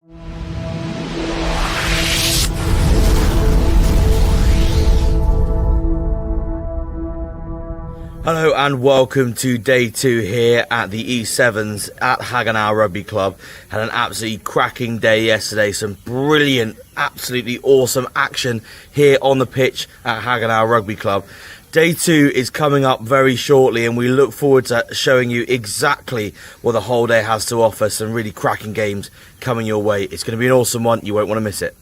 Hello and welcome to day 2 here at the EAAST at Haguenau Rugby Club. Had an absolutely cracking day yesterday, some brilliant, absolutely awesome action here on the pitch at Haguenau Rugby Club. Day 2 is coming up very shortly and we look forward to showing you exactly what the whole day has to offer. Some really cracking games coming your way. It's going to be an awesome one, you won't want to miss it.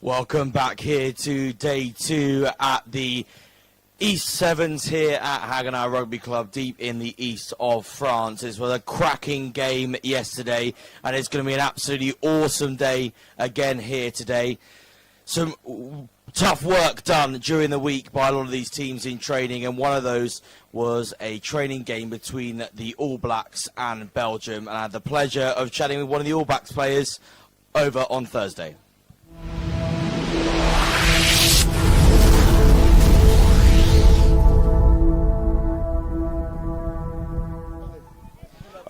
Welcome back here to day 2 at the EAAST here at Haguenau Rugby Club, deep in the east of France. It was a cracking game yesterday, and it's going to be an absolutely awesome day again here today. Some tough work done during the week by a lot of these teams in training, and one of those was a training game between the All Blacks and Belgium. And I had the pleasure of chatting with one of the All Blacks players over on Thursday.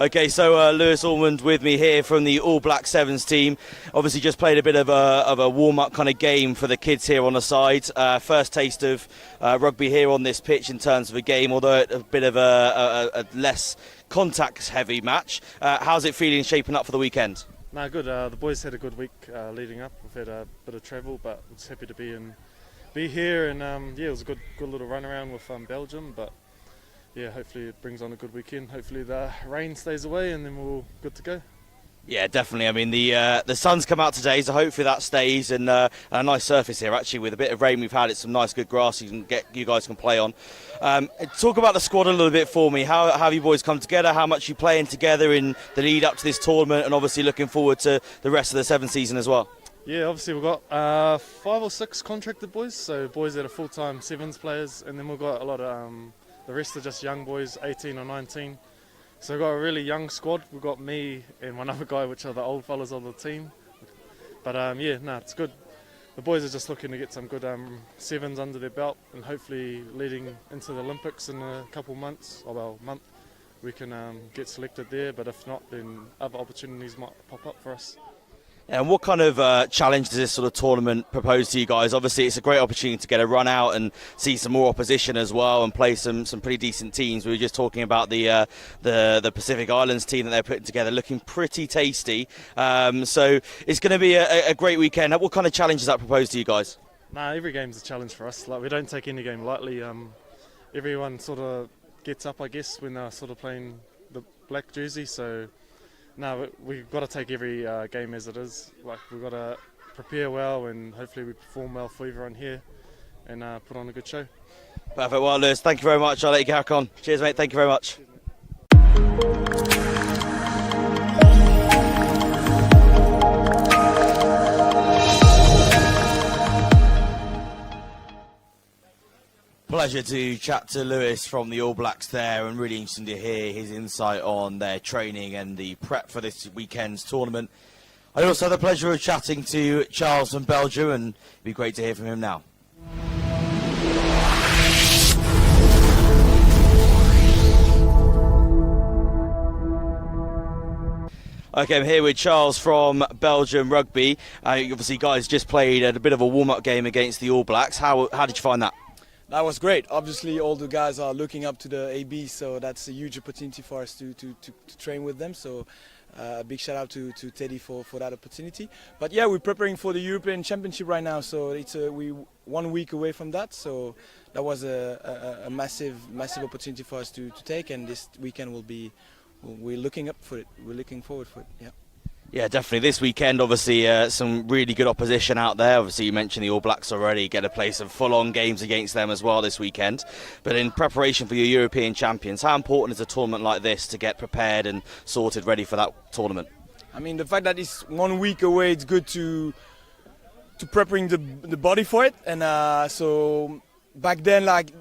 Okay, so Lewis Ormond with me here from the All Black 7's team. Obviously just played a bit of a warm-up kind of game for the kids here on the side. First taste of rugby here on this pitch in terms of a game, although a bit of a less contact-heavy match. How's it feeling shaping up for the weekend? No, good. The boys had a good week leading up. We've had a bit of travel, but I'm just happy to be here. And yeah, it was a good little run around with Belgium, but yeah, hopefully it brings on a good weekend. Hopefully the rain stays away and then we're all good to go. Yeah, definitely. I mean, the sun's come out today, so hopefully that stays. And a nice surface here, actually, with a bit of rain we've had. It's some nice, good grass you guys can play on. Talk about the squad a little bit for me. How have you boys come together? How much you playing together in the lead up to this tournament, and obviously looking forward to the rest of the 7th season as well? Yeah, obviously we've got 5 or 6 contracted boys, so boys that are full-time 7's players, and then we've got a lot of the rest are just young boys, 18 or 19. So we've got a really young squad. We've got me and one other guy, which are the old fellas on the team. But yeah, no, it's good. The boys are just looking to get some good 7's under their belt, and hopefully leading into the Olympics in a couple months, or well, month, we can get selected there. But if not, then other opportunities might pop up for us. And what kind of challenge does this sort of tournament propose to you guys? Obviously, it's a great opportunity to get a run out and see some more opposition as well, and play some pretty decent teams. We were just talking about the Pacific Islands team that they're putting together, looking pretty tasty. So it's going to be a great weekend. What kind of challenge does that propose to you guys? Nah, every game's a challenge for us. Like, we don't take any game lightly. Everyone sort of gets up, I guess, when they're sort of playing the black jersey. So no, we've got to take every game as it is. Like, we've got to prepare well, and hopefully we perform well for everyone here and put on a good show. Perfect. Well, Lewis, thank you very much. I'll let you crack on. Cheers, mate. Thank you very much. Pleasure to chat to Lewis from the All Blacks there, and really interesting to hear his insight on their training and the prep for this weekend's tournament. I also had the pleasure of chatting to Charles from Belgium, and it'd be great to hear from him now. Okay, I'm here with Charles from Belgium Rugby. Obviously, guys just played a bit of a warm-up game against the All Blacks. How did you find that? That was great. Obviously, all the guys are looking up to the AB, so that's a huge opportunity for us to train with them. So a big shout out to Teddy for that opportunity. But yeah, we're preparing for the European Championship right now, so it's we 1 week away from that. So that was a massive opportunity for us to take, and this weekend we're looking up for it. We're looking forward for it. Yeah. Yeah, definitely. This weekend, obviously, some really good opposition out there. Obviously, you mentioned the All Blacks already. Get to play some full-on games against them as well this weekend. But in preparation for your European champions, how important is a tournament like this to get prepared and sorted, ready for that tournament? I mean, the fact that it's 1 week away, it's good to preparing the body for it. And so back then, like,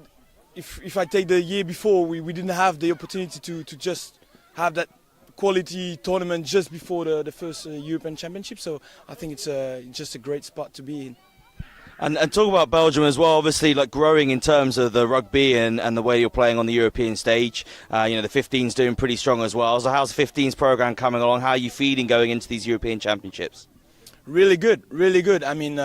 if I take the year before, we didn't have the opportunity to just have that quality tournament just before the first European Championship. So I think it's just a great spot to be in. And talk about Belgium as well, obviously like growing in terms of the rugby and the way you're playing on the European stage. You know, the 15's doing pretty strong as well. So how's the 15's program coming along? How are you feeling going into these European Championships? Really good, really good. I mean,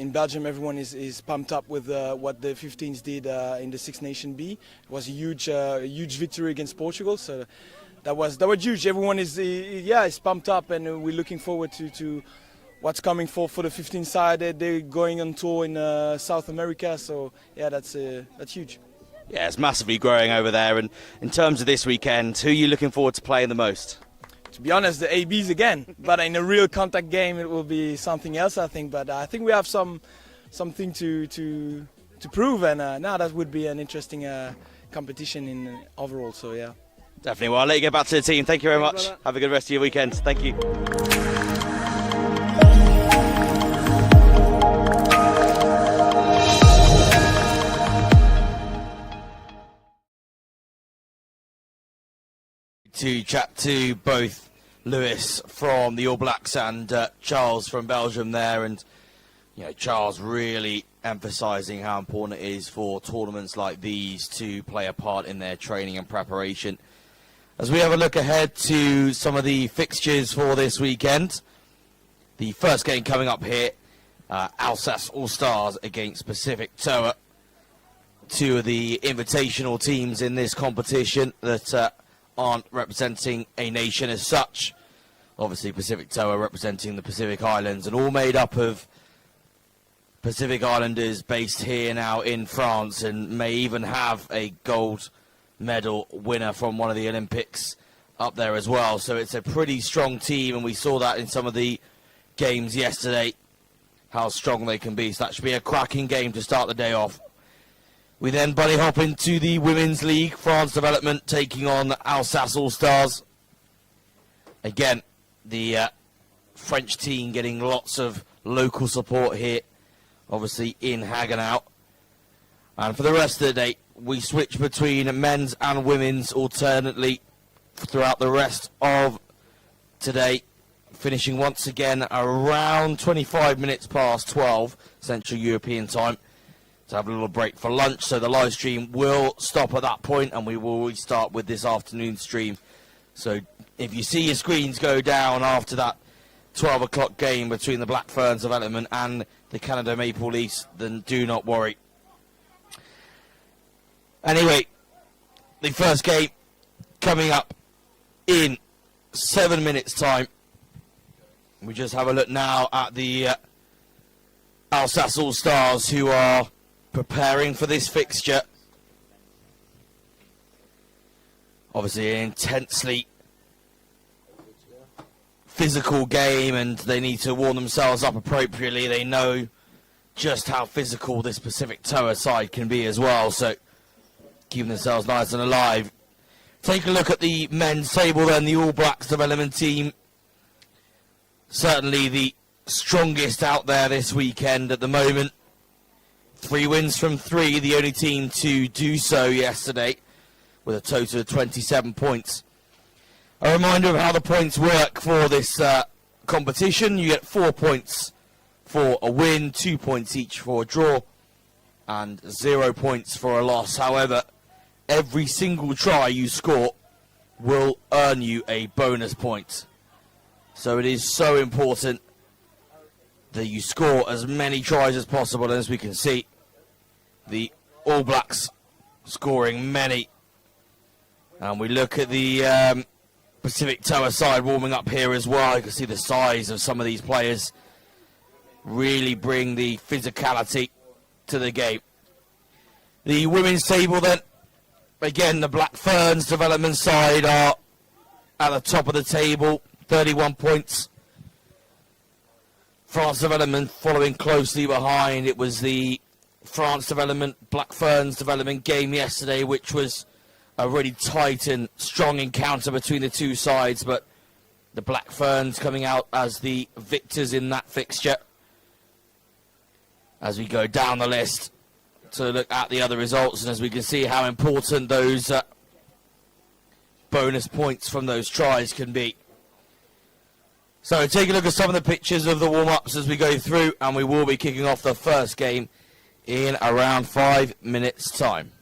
in Belgium, everyone is pumped up with what the 15s did in the Six Nation B. It was a huge victory against Portugal. So that was huge. Everyone is pumped up, and we're looking forward to what's coming for the 15 side. They're going on tour in South America. So yeah, that's huge. Yeah, it's massively growing over there. And in terms of this weekend, who are you looking forward to playing the most? To be honest, the ABs again, but in a real contact game it will be something else, I think. But I think we have something to prove, and now that would be an interesting competition in overall. So yeah, definitely. Well, I'll let you get back to the team. Thank you very much. Brother. Have a good rest of your weekend. Thank you. To chat to both Lewis from the All Blacks and Charles from Belgium there, and you know, Charles really emphasising how important it is for tournaments like these to play a part in their training and preparation. As we have a look ahead to some of the fixtures for this weekend, the first game coming up here, Alsace All Stars against Pacific Toa, two of the invitational teams in this competition that aren't representing a nation as such. Obviously Pacific Toa representing the Pacific Islands, and all made up of Pacific Islanders based here now in France, and may even have a gold medal winner from one of the Olympics up there as well. So it's a pretty strong team, and we saw that in some of the games yesterday, how strong they can be. So that should be a cracking game to start the day off. We then bunny hop into the Women's League, France Development taking on Alsace All Stars. Again, the French team getting lots of local support here, obviously in Haguenau. And for the rest of the day, we switch between men's and women's alternately throughout the rest of today, finishing once again around 25 minutes past 12 Central European time, to have a little break for lunch. So the live stream will stop at that point, and we will restart with this afternoon stream. So if you see your screens go down after that 12 o'clock game between the Black Ferns Development and the Canada Maple Leafs, then do not worry. Anyway, the first game coming up in 7 minutes time. We just have a look now at the Alsace All Stars, who are preparing for this fixture. Obviously an intensely physical game, and they need to warm themselves up appropriately. They know just how physical this Pacific Toa side can be as well, so keeping themselves nice and alive. Take a look at the men's table then, the All Blacks Development team. Certainly the strongest out there this weekend at the moment. 3 wins from 3, the only team to do so yesterday, with a total of 27 points. A reminder of how the points work for this competition. You get 4 points for a win, 2 points each for a draw, and 0 points for a loss. However, every single try you score will earn you a bonus point. So it is so important that you score as many tries as possible. And as we can see, the All Blacks scoring many. And we look at the Pacific Toa side warming up here as well. You can see the size of some of these players really bring the physicality to the game. The women's table then, again, the Black Ferns Development side are at the top of the table, 31 points. France Development following closely behind. It was the France Development, Black Ferns Development game yesterday, which was a really tight and strong encounter between the two sides, but the Black Ferns coming out as the victors in that fixture. As we go down the list to look at the other results, and as we can see how important those bonus points from those tries can be. So take a look at some of the pictures of the warm-ups as we go through, and we will be kicking off the first game in around 5 minutes' time.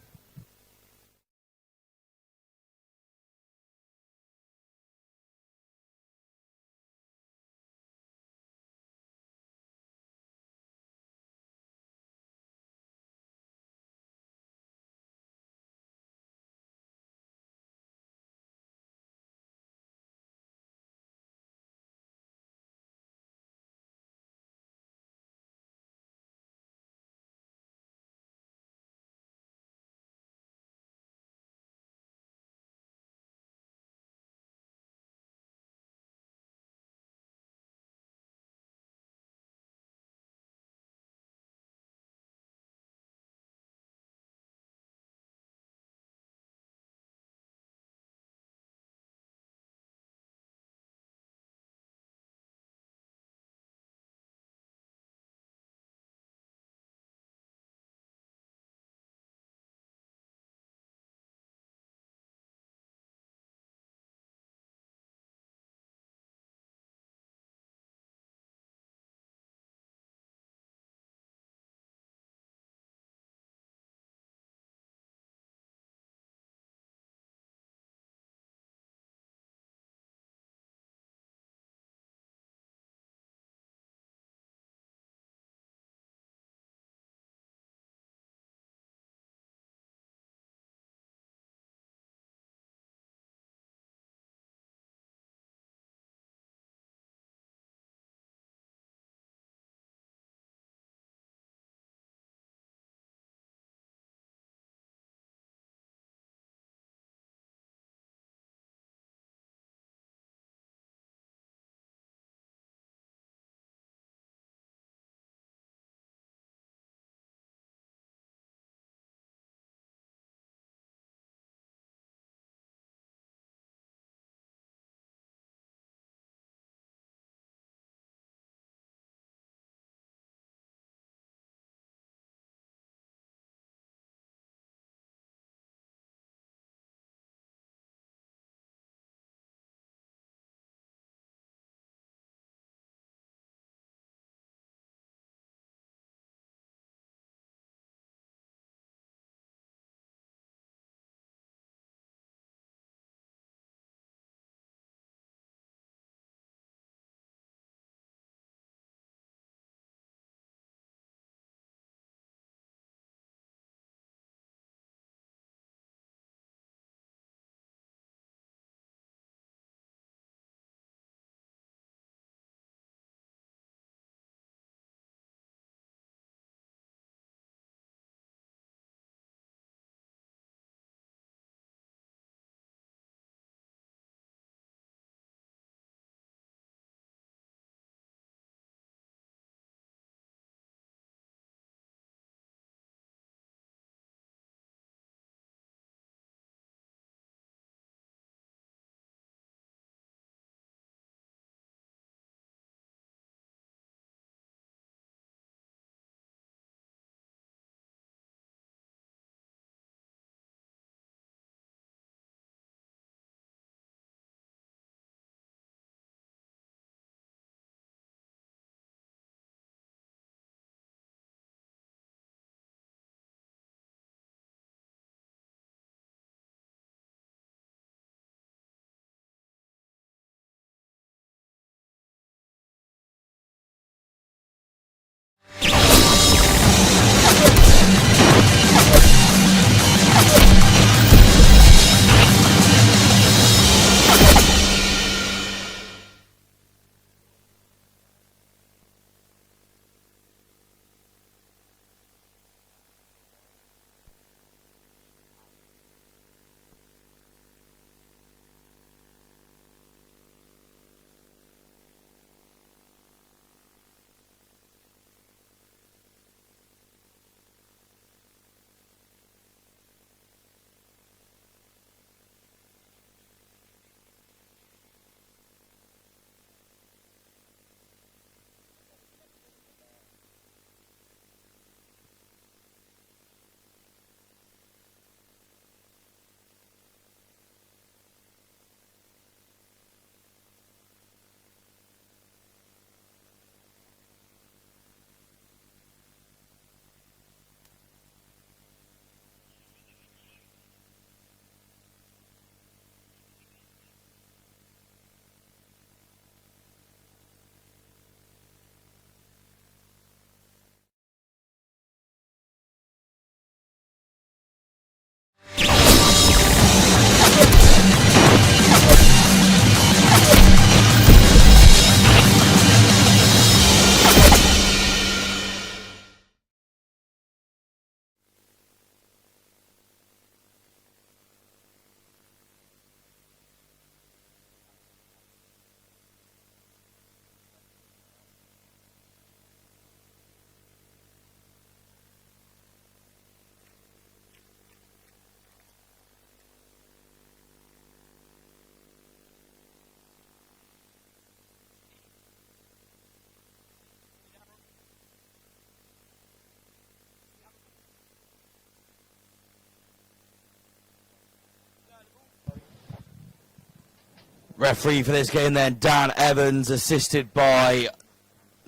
Referee for this game then, Dan Evans, assisted by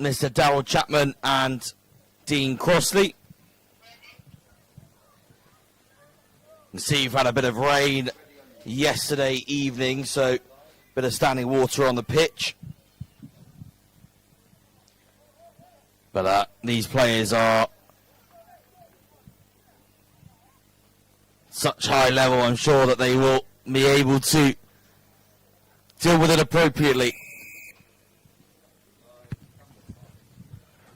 Mr. Darryl Chapman and Dean Crossley. You can see you've had a bit of rain yesterday evening, so a bit of standing water on the pitch. But these players are such high level, I'm sure that they will be able to deal with it appropriately.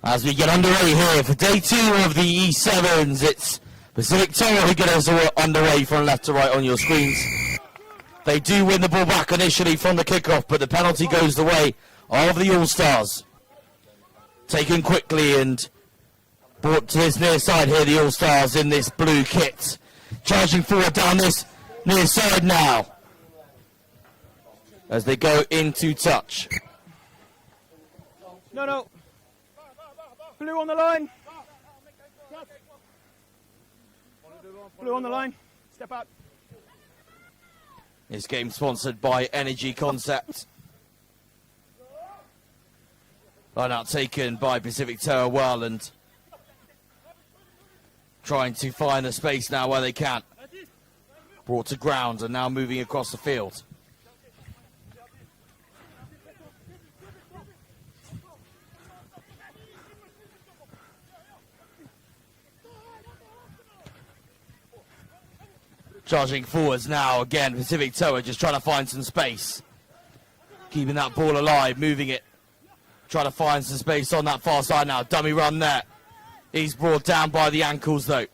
As we get underway here for day 2 of the E7's, it's Pacific Tower who get us underway from left to right on your screens. They do win the ball back initially from the kickoff, but the penalty goes the way of the All Stars. Taken quickly and brought to this near side here, the All Stars in this blue kit. Charging forward down this near side now, as they go into touch. No. Blue on the line. Blue on the line. Step up. This game sponsored by Energy Concept. Line out taken by Pacific Tower well, and trying to find the space now where they can. Brought to ground and now moving across the field. Charging forwards now again, Pacific Tower just trying to find some space. Keeping that ball alive, moving it. Trying to find some space on that far side now. Dummy run there. He's brought down by the ankles though.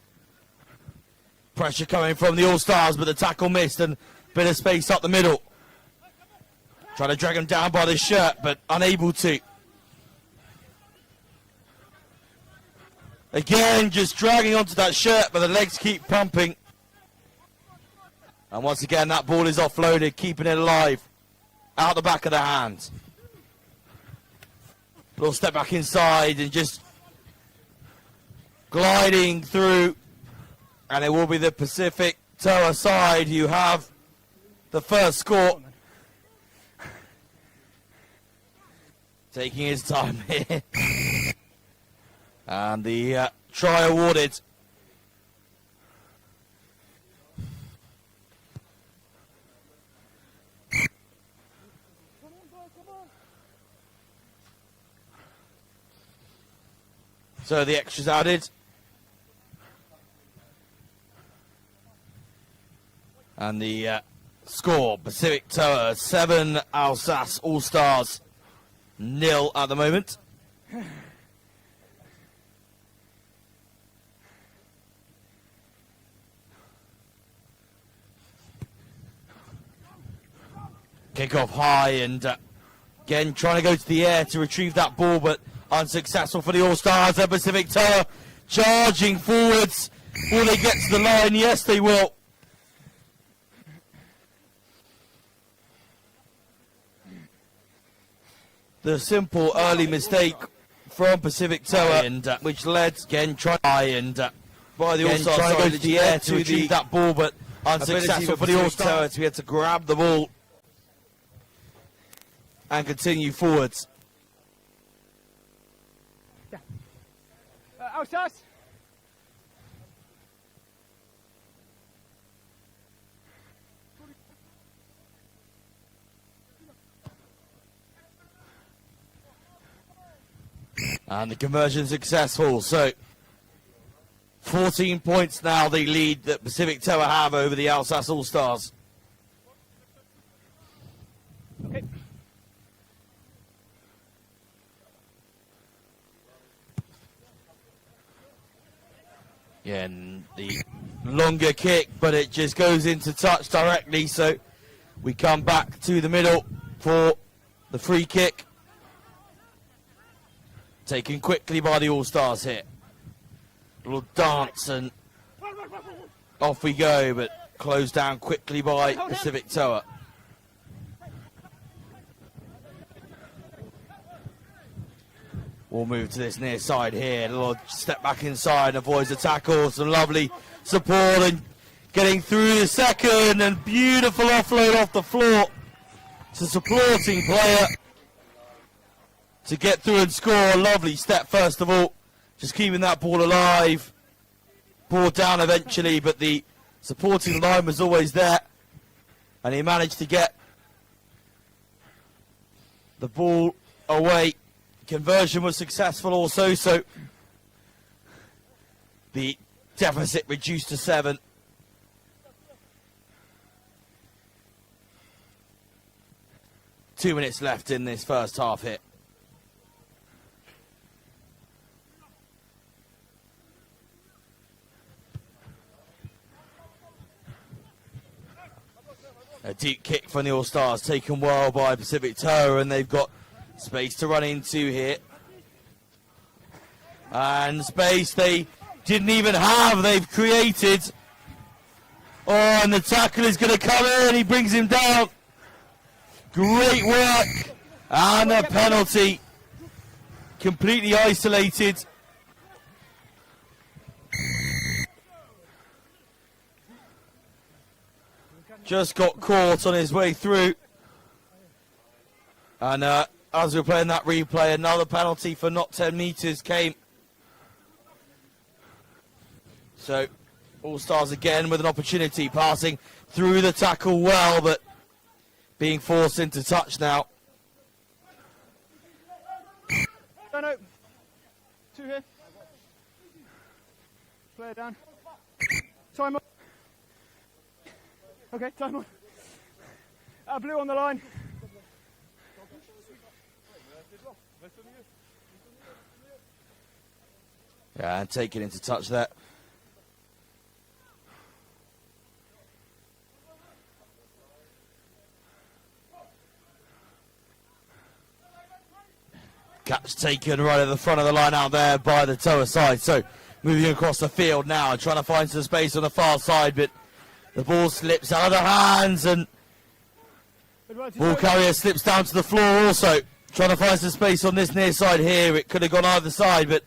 Pressure coming from the All Stars, but the tackle missed and bit of space up the middle. Trying to drag him down by the shirt, but unable to. Again, just dragging onto that shirt, but the legs keep pumping. And once again, that ball is offloaded, keeping it alive. Out the back of the hand. Little step back inside and just gliding through. And it will be the Pacific Tower side who have the first score. Taking his time here. And the try awarded. So the extras added. And the score, Pacific Tower 7, Alsace All Stars 0 at the moment. Kick off high and again trying to go to the air to retrieve that ball, but unsuccessful for the All Stars. The Pacific Tower charging forwards. Will they get to the line? Yes, they will. The simple early mistake from Pacific Tower, and which led again try and by the All Stars trying to go to the air to retrieve that ball, but unsuccessful for the All Stars to be able to grab the ball and continue forwards. Alsace. And the conversion successful, so 14 points now the lead that Pacific Tower have over the Alsace All Stars. Okay. Again, the longer kick, but it just goes into touch directly, so we come back to the middle for the free kick. Taken quickly by the All Stars here. Little dance and off we go, but closed down quickly by Pacific Tower. We'll move to this near side here. A little step back inside, avoids the tackle. Some lovely support and getting through the second, and beautiful offload off the floor It's a supporting player to get through and score. A lovely step, first of all. Just keeping that ball alive. Ball down eventually, but the supporting line was always there. And he managed to get the ball away. Conversion was successful also, so the deficit reduced to 7. Two minutes left in this first half here. A deep kick from the All Stars, taken well by Pacific Tower, and they've got space to run into here. And space they didn't even have, they've created. Oh, and the tackle is going to come in, he brings him down. Great work. And a penalty. Completely isolated. Just got caught on his way through. And as we were playing that replay, another penalty for not 10 metres came. So, All Stars again with an opportunity, passing through the tackle well, but being forced into touch now. No. 2 here. Player down. Time up. Okay, time on. Blue on the line. Yeah, and taken into touch there. Catch taken right at the front of the line out there by the Tower side. So moving across the field now and trying to find some space on the far side, but the ball slips out of the hands and ball carrier slips down to the floor also. Trying to find some space on this near side here. It could have gone either side, but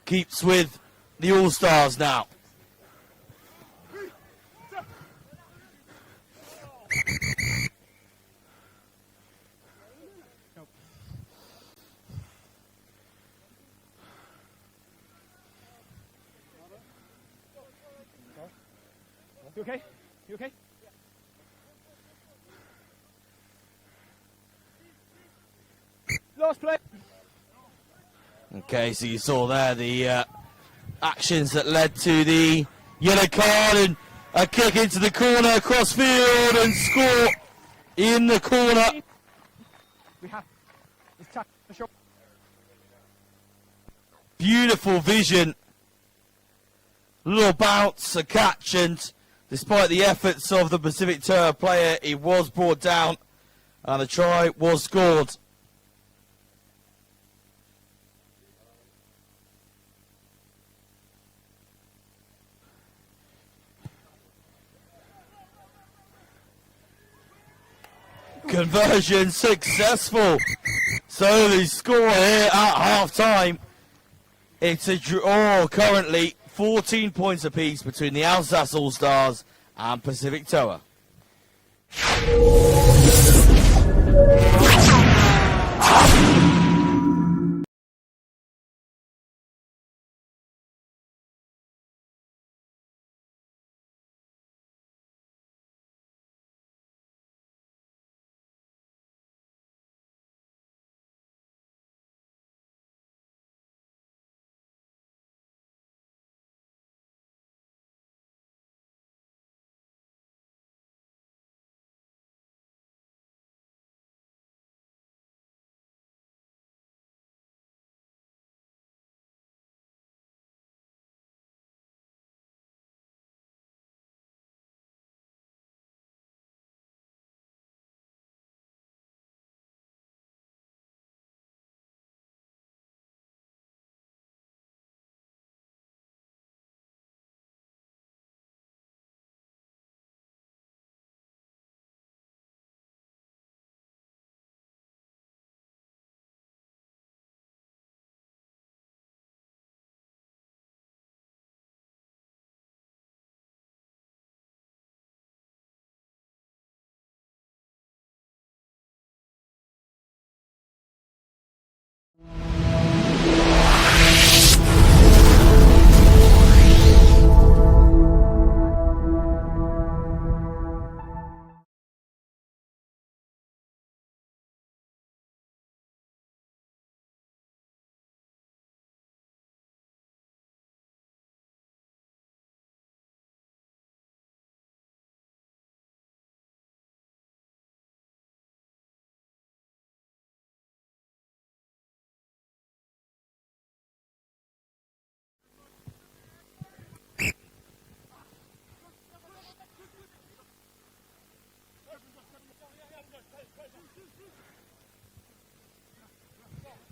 keeps with the All Stars now. You okay? You okay? Last play. Okay, so you saw there the actions that led to the yellow card and a kick into the corner, cross field and score in the corner. We have this tackle shot. Beautiful vision. Little bounce, a catch, and despite the efforts of the Pacific Tower player, he was brought down and the try was scored. Conversion successful. So the score here at half time. It's a draw currently, 14 points apiece between the Alsace All Stars and Pacific Tower.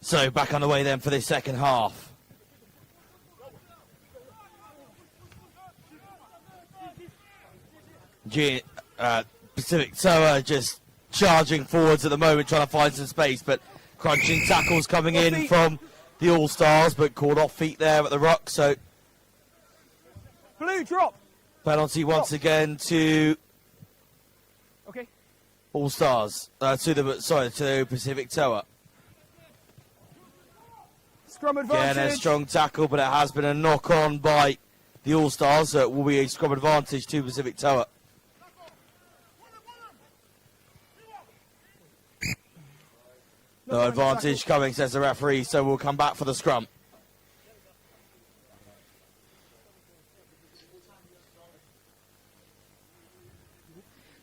So back on the way then for this second half. Pacific Toa just charging forwards at the moment, trying to find some space, but crunching tackles coming in from the All Stars, but caught off feet there at the ruck. So Blue, drop. penalty once again to Okay. All Stars. To Pacific Toa. Scrum Again, advantage. a strong tackle, but it has been a knock on by the All Stars, so it will be a scrum advantage to Pacific Toa. No advantage coming, says the referee, so we'll come back for the scrum.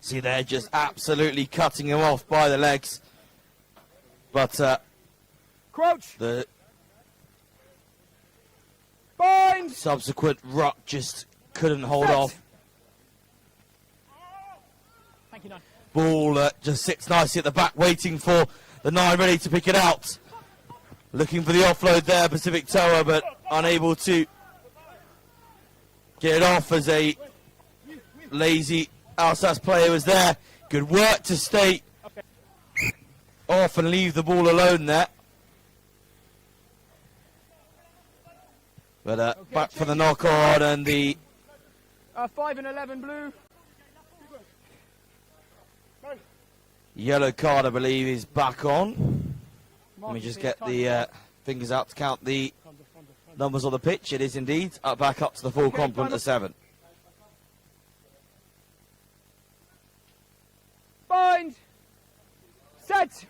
See, they're just absolutely cutting him off by the legs. But Crouch. the Bind. subsequent ruck just couldn't hold Set. off. Thank you, Nine. Ball just sits nicely at the back, waiting for the 9 ready to pick it out. Looking for the offload there, Pacific Toa, but unable to get it off as a lazy Alsace player was there. Good work to stay off and leave the ball alone there. But back for the knock on, and the 5 and 11, blue. yellow card, I believe, is back on. Let me just get the fingers out to count the numbers on the pitch. It is indeed back up to the full complement of 7. Bind. Set.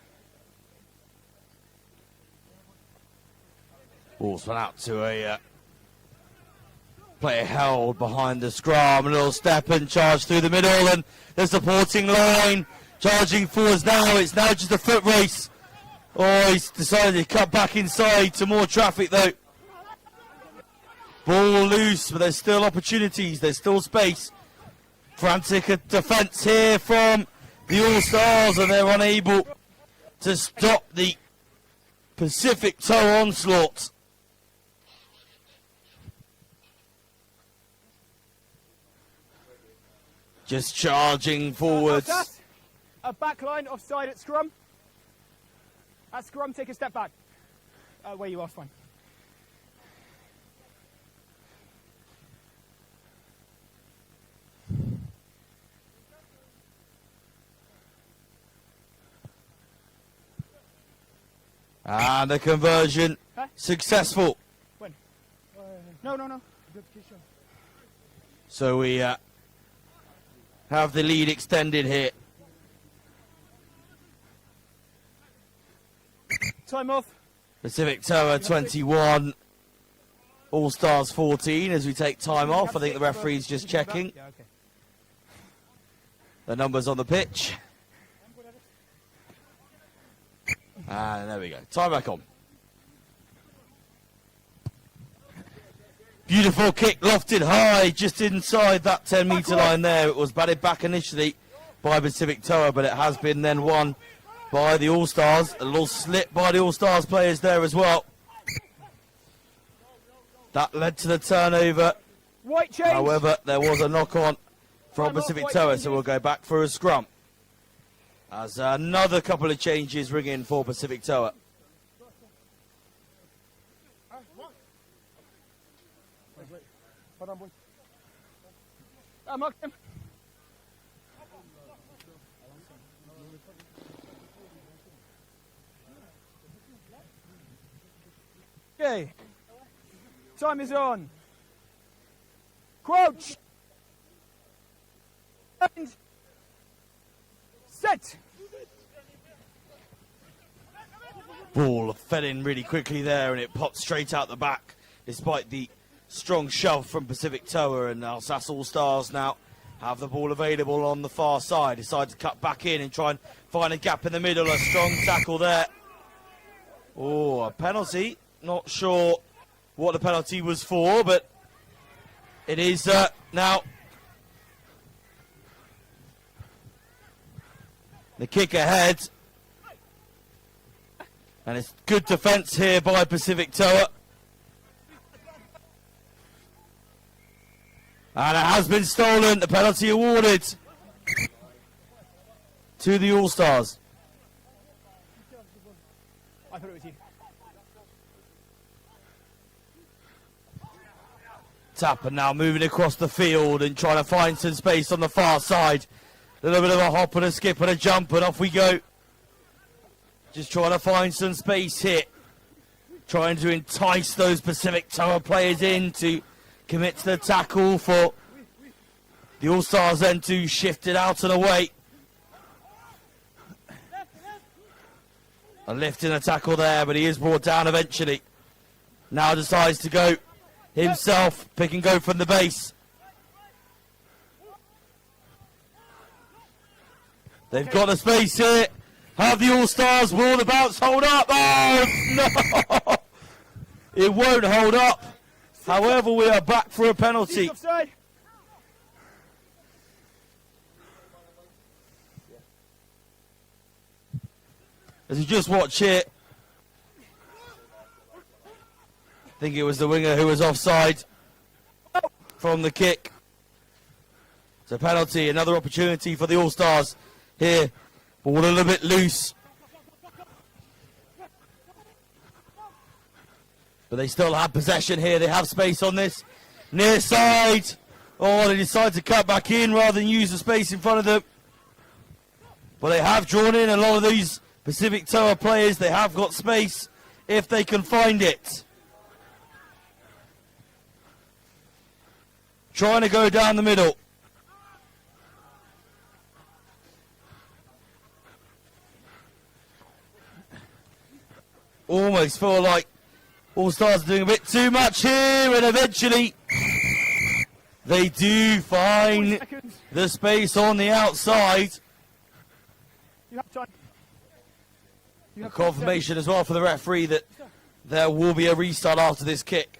Ball's went out to a player held behind the scrum. A little step and charge through the middle, and the supporting line charging forwards now. It's now just a foot race. Oh, he's decided to cut back inside to more traffic though. Ball loose, but there's still opportunities. There's still space. Frantic defence here from the All Stars, and they're unable to stop the Pacific Toa onslaught. Just charging forwards. A back line offside at scrum. At scrum, take a step back. Where you are, fine. And the conversion successful. When? No. So we have the lead extended here. Time off. Pacific Toa 21, All Stars 14 as we take time off. I think the referee's just checking Yeah, okay. the numbers on the pitch. And there we go. Time back on. Beautiful kick, lofted high, just inside that 10-metre line there. It was batted back initially by Pacific Toa, but it has been then won by the All Stars. A little slip by the All Stars players there as well. That led to the turnover. White change. However, there was a knock-on from Pacific Toa, so we'll go back for a scrum. As another couple of changes ring in for Pacific Toa. Mark him. Okay. Time is on. Crouch. And set. Ball fell in really quickly there, and it popped straight out the back, despite the strong shove from Pacific Toa. And Alsace All Stars now have the ball available on the far side. Decide to cut back in and try and find a gap in the middle. A strong tackle there. Oh, a penalty. Not sure what the penalty was for, but it is now the kick ahead. And it's good defence here by Pacific Tower. And it has been stolen. The penalty awarded to the All Stars. I thought it was you. Tapper now moving across the field and trying to find some space on the far side. A little bit of a hop and a skip and a jump, and off we go. Just trying to find some space here. Trying to entice those Pacific Tower players in to commit to the tackle for the All Stars then to shift it out and away. A lift in a tackle there, but he is brought down eventually. Now decides to go himself, pick and go from the base. They've got the space here. Have the All Stars, will the bounce hold up? Oh, no! It won't hold up. However, we are back for a penalty. Offside. As you just watch it, I think it was the winger who was offside from the kick. It's a penalty, another opportunity for the All Stars here. Ball a little bit loose. But they still have possession here. They have space on this near side. Oh, they decide to cut back in rather than use the space in front of them. But they have drawn in a lot of these Pacific Tower players. They have got space if they can find it. Trying to go down the middle. Almost feel like All Stars are doing a bit too much here, and eventually they do find the space on the outside. You have time. You A have confirmation as well for the referee that there will be a restart after this kick.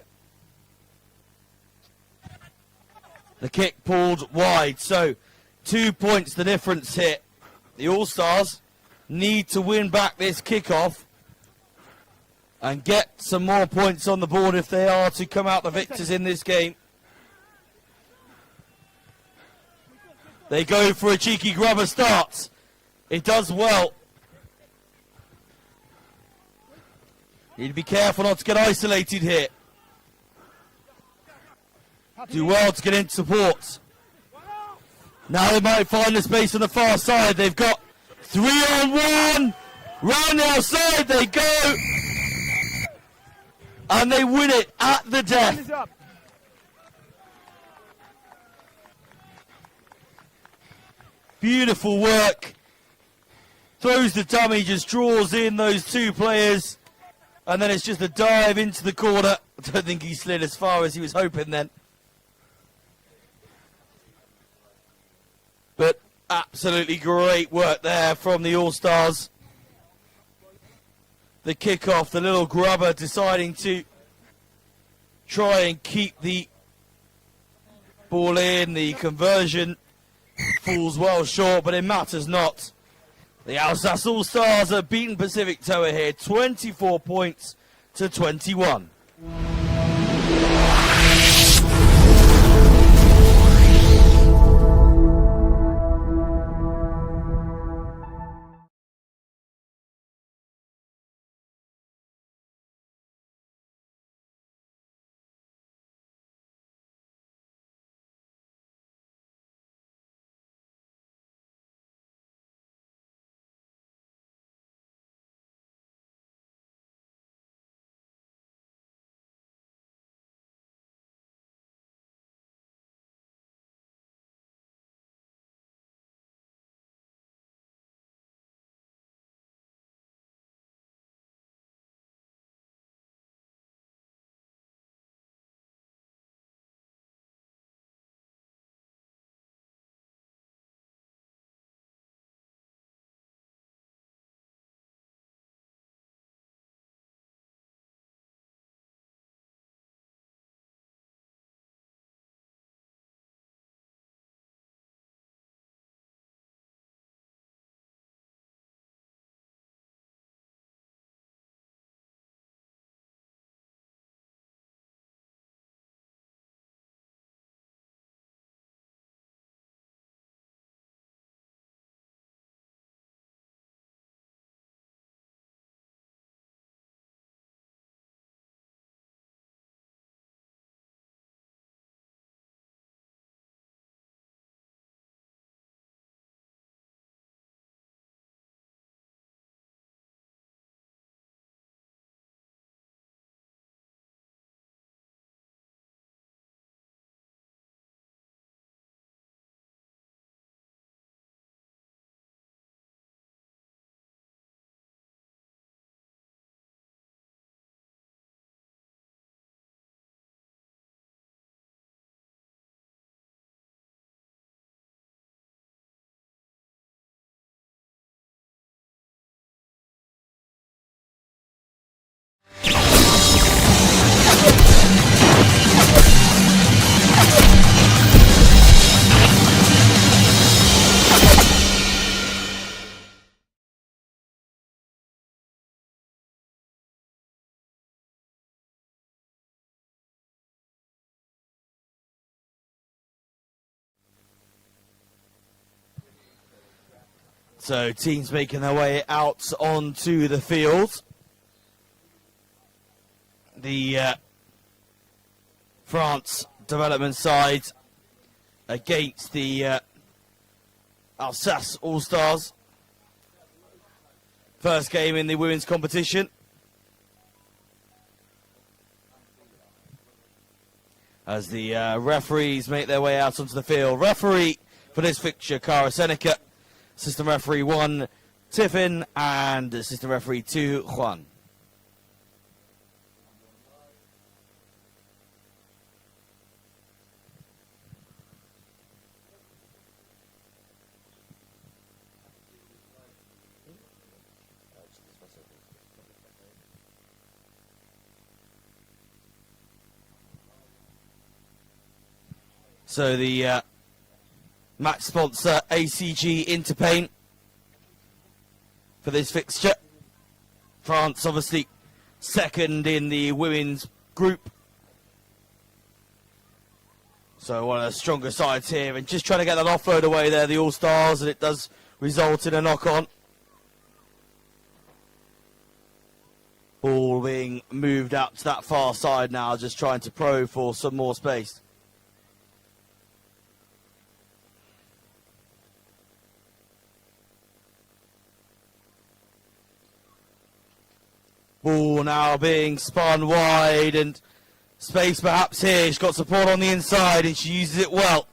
The kick pulled wide, so 2 points the difference here. The All Stars need to win back this kickoff and get some more points on the board if they are to come out the victors in this game. They go for a cheeky grubber start. It does well. Need to be careful not to get isolated here. Do well to get into support. Now they might find the space on the far side. They've got 3-on-1. Round the outside they go. And they win it at the death. Beautiful work. Throws the dummy, just draws in those two players. And then it's just a dive into the corner. I don't think he slid as far as he was hoping then. But absolutely great work there from the All Stars. The kickoff, the little grubber deciding to try and keep the ball in. The conversion falls well short, but it matters not. The Alsace All Stars have beaten Pacific Tower here, 24 points to 21. So teams making their way out onto the field. The France development side against the Alsace All Stars. First game in the women's competition. As the referees make their way out onto the field. Referee for this fixture, Cara Seneca. Assistant referee 1, Tiffin. And assistant referee 2, Juan. So the match sponsor, ACG Interpaint, for this fixture. France obviously second in the women's group. So one of the stronger sides here, and just trying to get that offload away there, the All Stars, and it does result in a knock-on. Ball being moved out to that far side now, just trying to probe for some more space. Ball now being spun wide, and space perhaps here. She's got support on the inside and she uses it well.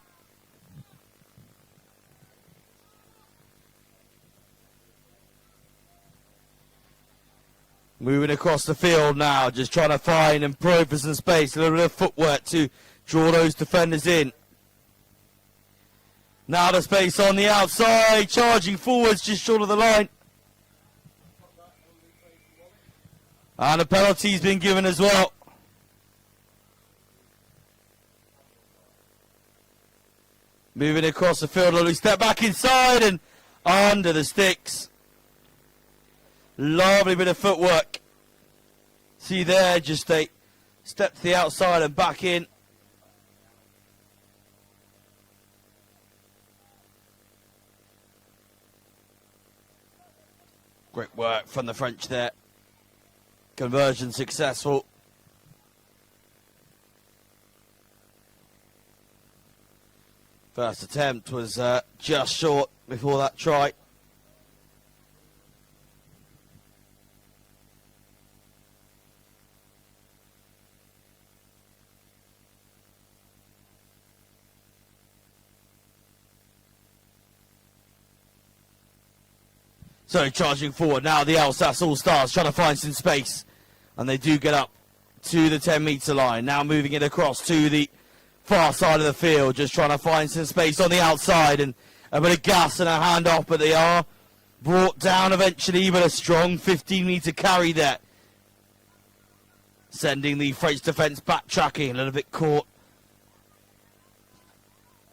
Moving across the field now, just trying to find and probe for some space. A little bit of footwork to draw those defenders in. Now the space on the outside, charging forwards just short of the line. And a penalty's been given as well. Moving across the field, lovely step back inside and under the sticks. Lovely bit of footwork. See there, just a step to the outside and back in. Great work from the French there. Conversion successful. First attempt was just short before that try. So charging forward now, the Alsace All Stars trying to find some space. And they do get up to the 10-metre line. Now moving it across to the far side of the field. Just trying to find some space on the outside. And a bit of gas and a handoff. But they are brought down eventually. But a strong 15-metre carry there. Sending the French defence backtracking. A little bit caught.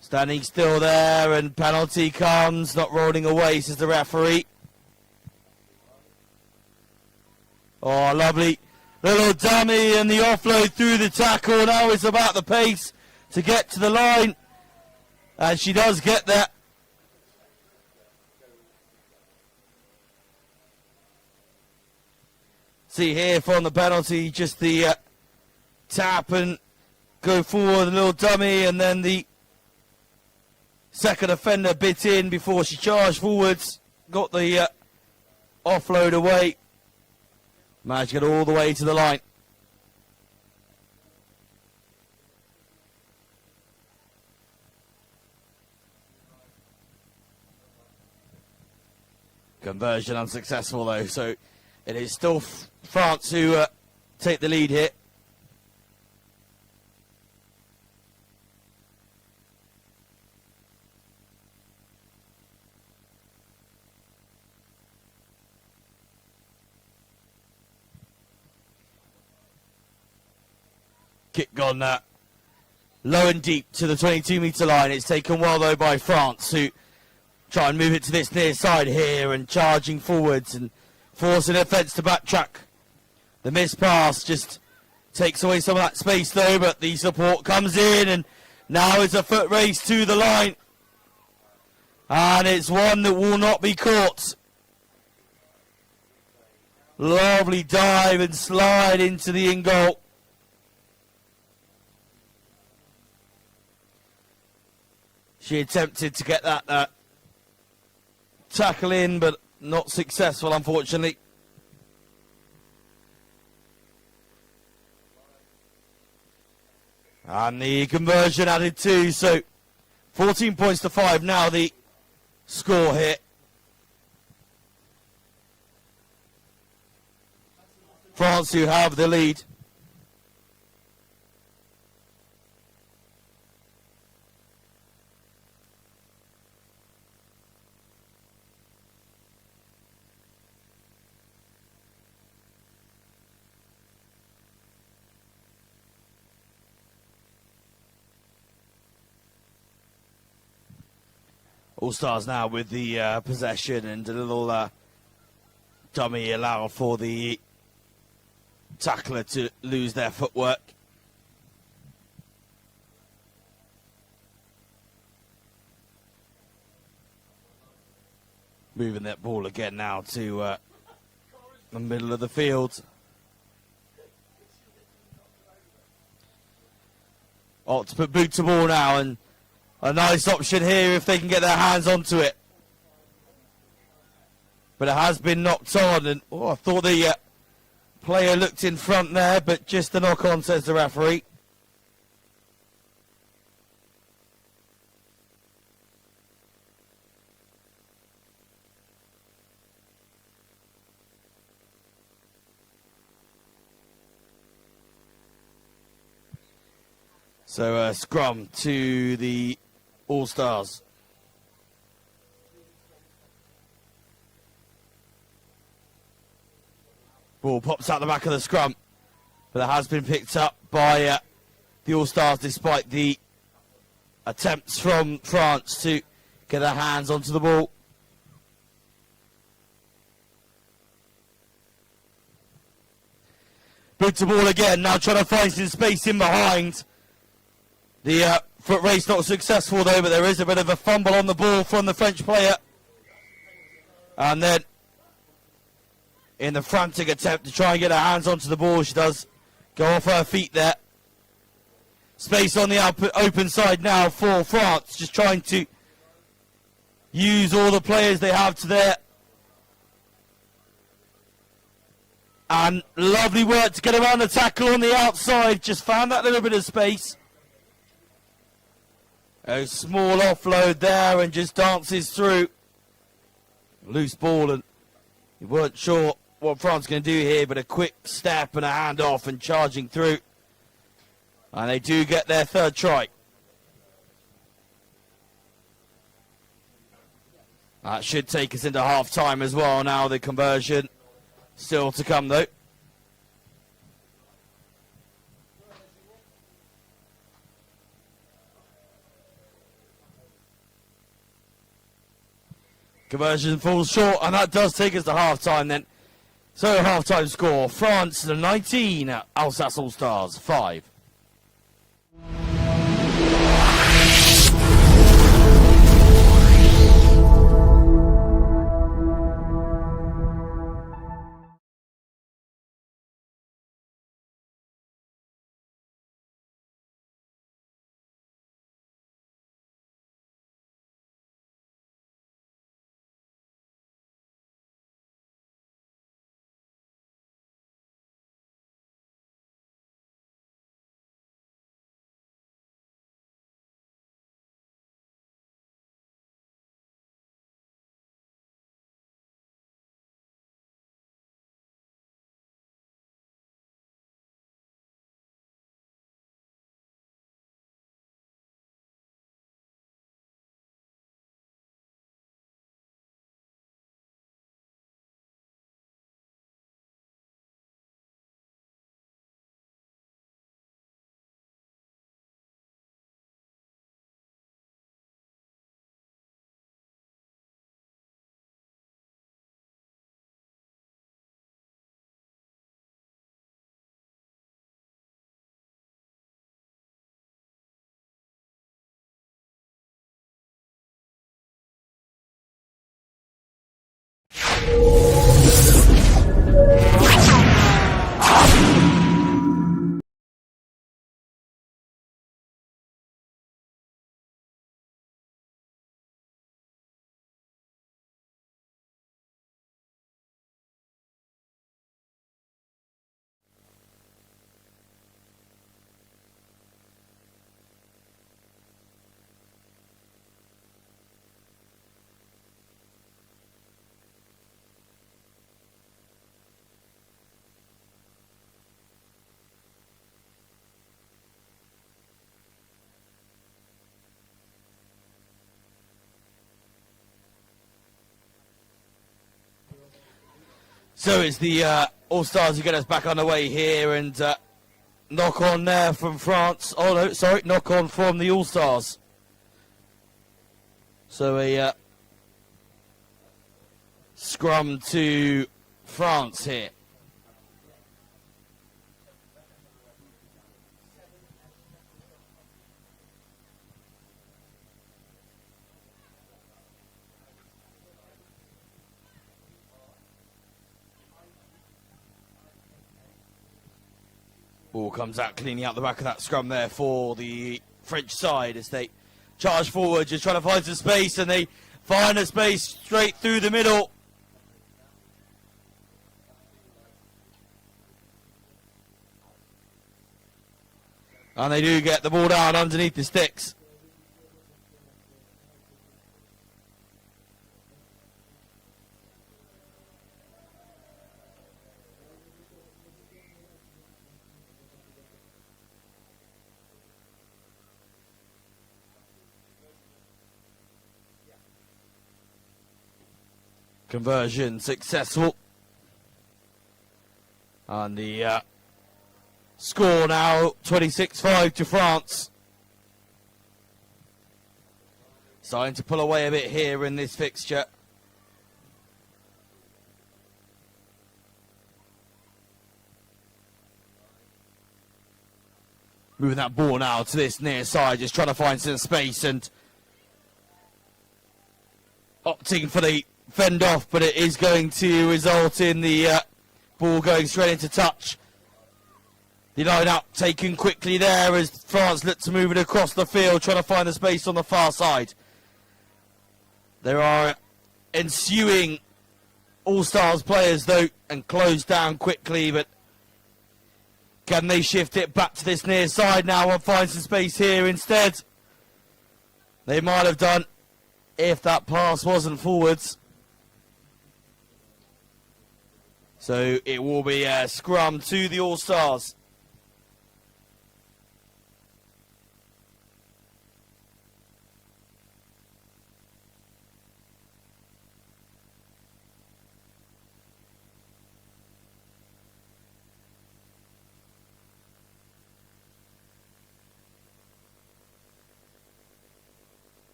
Standing still there. And penalty comes. Not rolling away, says the referee. Oh, lovely. Little dummy and the offload through the tackle. Now it's about the pace to get to the line. And she does get there. See here from the penalty, just the tap and go forward, a little dummy, and then the second offender bit in before she charged forwards. Got the offload away. Managed to get all the way to the line. Conversion unsuccessful though, so it is still France who take the lead here. Kick gone low and deep to the 22-metre line. It's taken well though by France, who try and move it to this near side here and charging forwards and forcing the defence to backtrack. The missed pass just takes away some of that space though, but the support comes in and now it's a foot race to the line. And it's one that will not be caught. Lovely dive and slide into the in goal. She attempted to get that tackle in, but not successful, unfortunately. And the conversion added too, so 14 points to 5 now the score here. France who have the lead. All Stars now with the possession and a little dummy allow for the tackler to lose their footwork. Moving that ball again now to the middle of the field. To put boot to ball now, and a nice option here if they can get their hands onto it. But it has been knocked on, and I thought the player looked in front there, but just a knock on, says the referee. So scrum to the All Stars. Ball pops out the back of the scrum, but it has been picked up by the All Stars despite the attempts from France to get their hands onto the ball. Boot to ball again, now trying to find some space in behind. The foot race not successful though, but there is a bit of a fumble on the ball from the French player. And then, in the frantic attempt to try and get her hands onto the ball, she does go off her feet there. Space on the open side now for France, just trying to use all the players they have to their... And lovely work to get around the tackle on the outside, just found that little bit of space. A small offload there and just dances through. Loose ball, and you weren't sure what France going to do here, but a quick step and a hand off and charging through. And they do get their third try. That should take us into half time as well now, the conversion. Still to come though. Conversion falls short, and that does take us to half-time then. So half-time score, France 19, Alsace All Stars 5. So it's the All Stars who get us back on the way here, and knock on there from France. Oh no, sorry, knock on from the All Stars. So a scrum to France here. Ball comes out, cleaning out the back of that scrum there for the French side as they charge forward, just trying to find some space, and they find a space straight through the middle. And they do get the ball down underneath the sticks. Conversion successful. And the score now 26-5 to France. Starting to pull away a bit here in this fixture. Moving that ball now to this near side, just trying to find some space and opting for the fend off, but it is going to result in the ball going straight into touch. The line up taken quickly there as France look to move it across the field, trying to find the space on the far side. There are ensuing All-Stars players though, and close down quickly, but can they shift it back to this near side now and find some space here instead? They might have done if that pass wasn't forwards. So it will be a scrum to the All-Stars.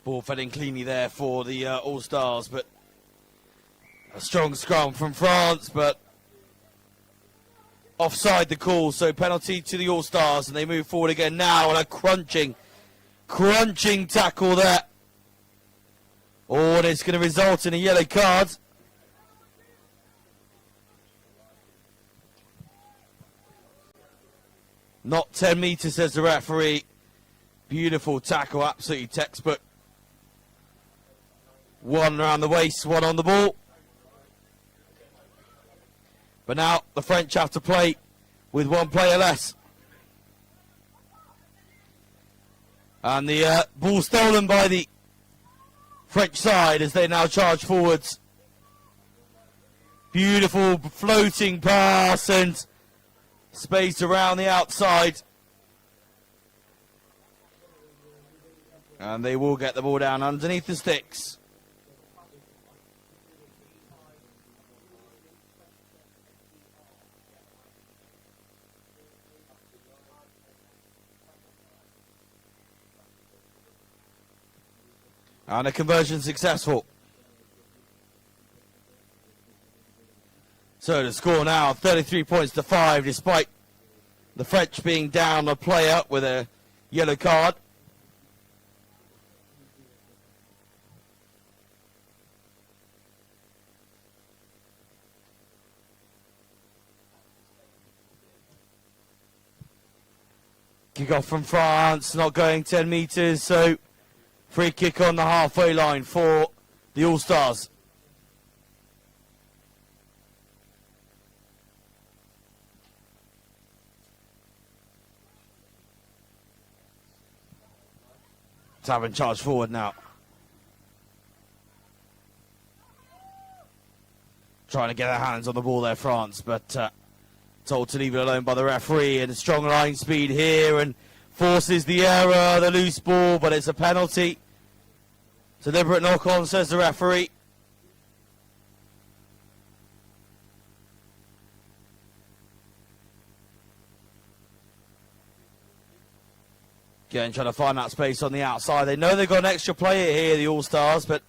Ball fed cleanly there for the All-Stars, but a strong scrum from France, but offside the call, so penalty to the All-Stars, and they move forward again now, and a crunching tackle there. Oh, and it's going to result in a yellow card. Not 10 metres, says the referee. Beautiful tackle, absolutely textbook. One around the waist, one on the ball. But now the French have to play with one player less. And the ball stolen by the French side as they now charge forwards. Beautiful floating pass and space around the outside. And they will get the ball down underneath the sticks. And a conversion successful. So the score now 33 points to 5, despite the French being down a player with a yellow card. Kick off from France, not going 10 metres, so free kick on the halfway line for the All Stars. Tavern charge forward now. Trying to get their hands on the ball there, France, but told to leave it alone by the referee. And a strong line speed here and forces the error, the loose ball, but it's a penalty. Deliberate knock-on, says the referee. Again, trying to find that space on the outside. They know they've got an extra player here, the All-Stars, but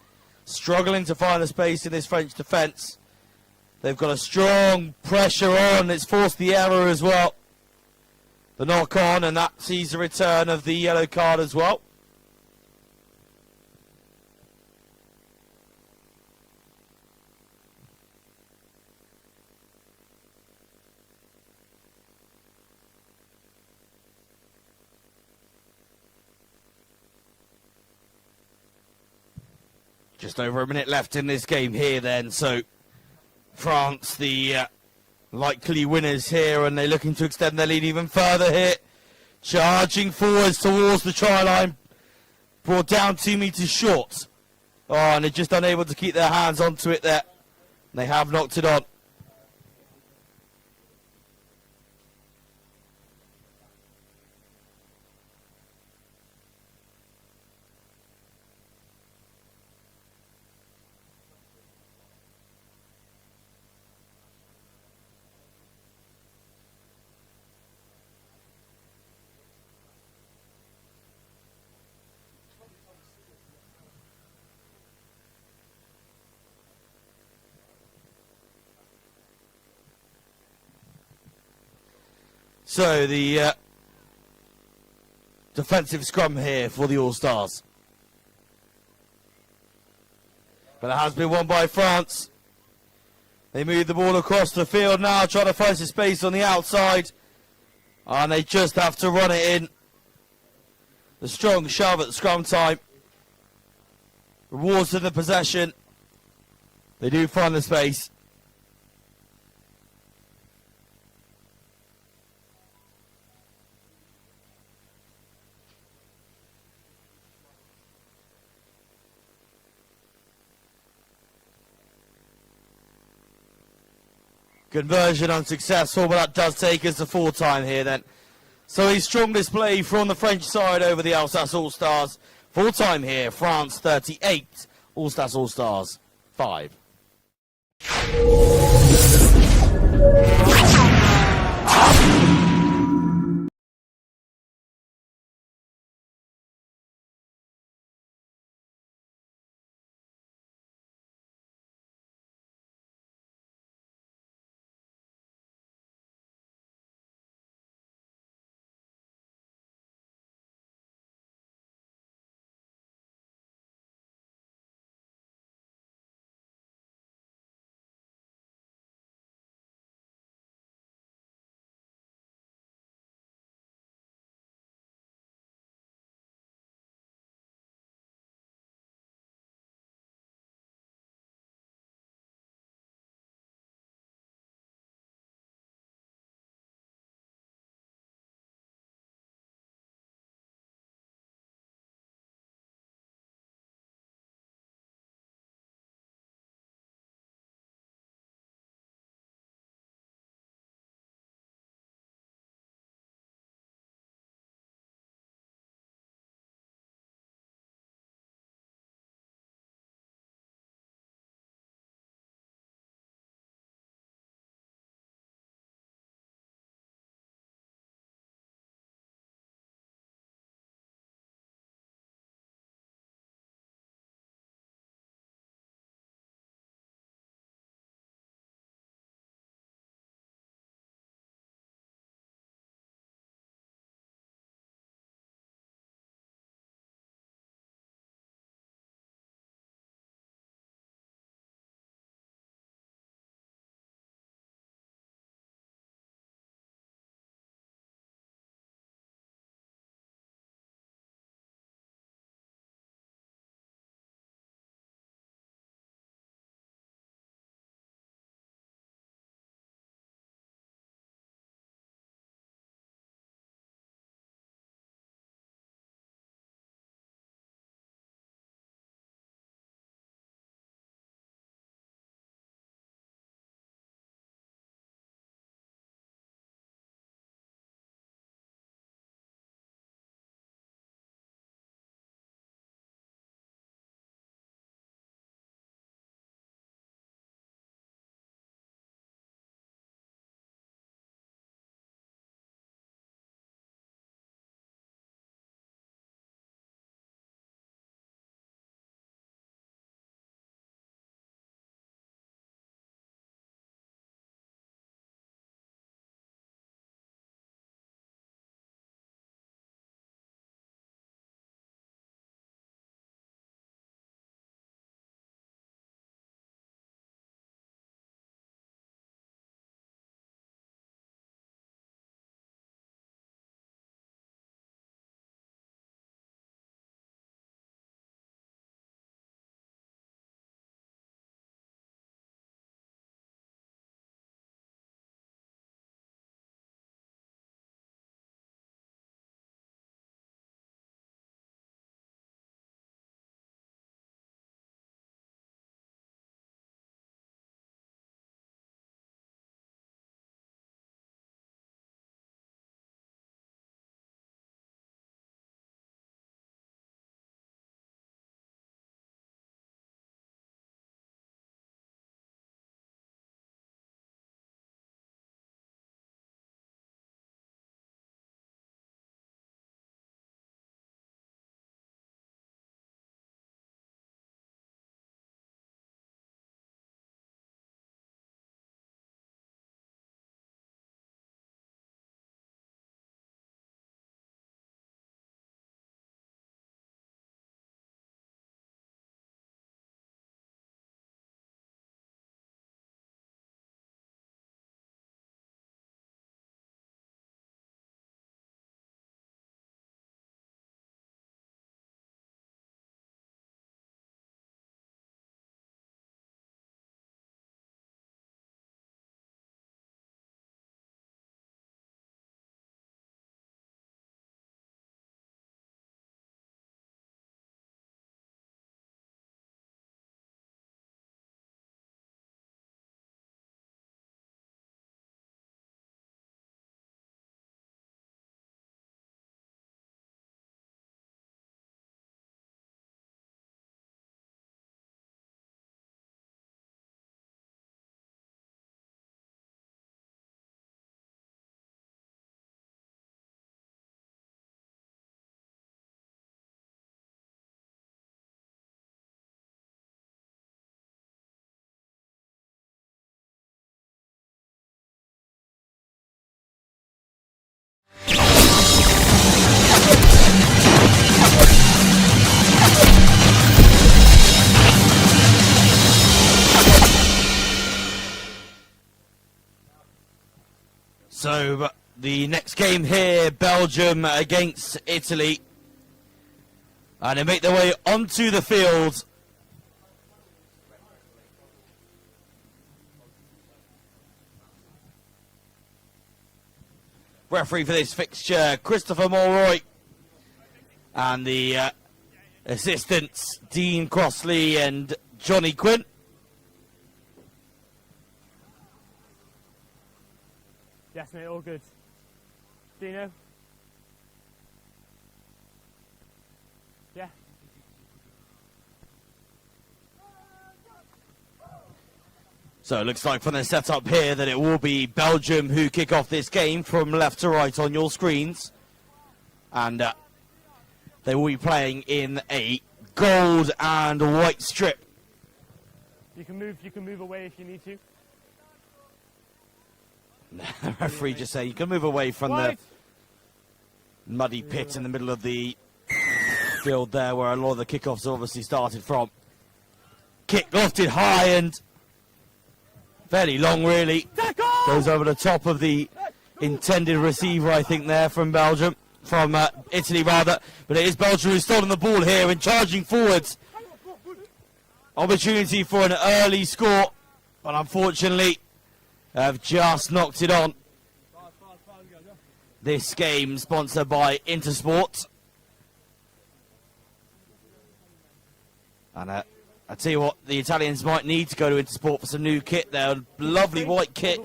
struggling to find the space in this French defence. They've got a strong pressure on. It's forced the error as well. The knock-on, and that sees the return of the yellow card as well. Just over a minute left in this game here then, so France, the likely winners here, and they're looking to extend their lead even further here. Charging forwards towards the try line, brought down 2 metres short. Oh, and they're just unable to keep their hands onto it there. They have knocked it on. So the defensive scrum here for the All-Stars. But it has been won by France. They move the ball across the field now, trying to find some space on the outside. And they just have to run it in. The strong shove at scrum time. Rewards in the possession. They do find the space. Conversion unsuccessful, but that does take us to full time here then. So a strong display from the French side over the Alsace All Stars. Full time here, France 38, Alsace All Stars 5. So, but the next game here, Belgium against Italy. And they make their way onto the field. Referee for this fixture, Christopher Mulroy. And the assistants, Dean Crossley and Johnny Quinn. Yes, mate, all good. Dino? Yeah. So it looks like from the setup here that it will be Belgium who kick off this game from left to right on your screens. And they will be playing in a gold and white strip. You can move away if you need to. The referee just saying you can move away from the muddy pit in the middle of the field there where a lot of the kickoffs obviously started from. Kick lofted high and fairly long really. Goes over the top of the intended receiver, I think, there from Belgium. From Italy rather. But it is Belgium who's stolen the ball here and charging forwards. Opportunity for an early score. But unfortunately have just knocked it on. This game sponsored by Intersport. And I tell you what, the Italians might need to go to Intersport for some new kit there. Lovely white kit.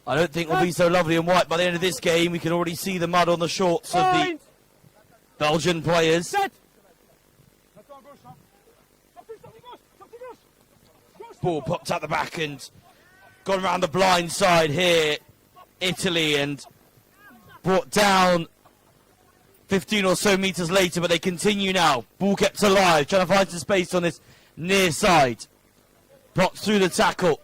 I don't think will be so lovely and white by the end of this game. We can already see the mud on the shorts of the Belgian players. Ball popped out the back and gone around the blind side here. Italy, and brought down 15 or so metres later, but they continue now. Ball kept alive, trying to find some space on this near side. Blocked through the tackle.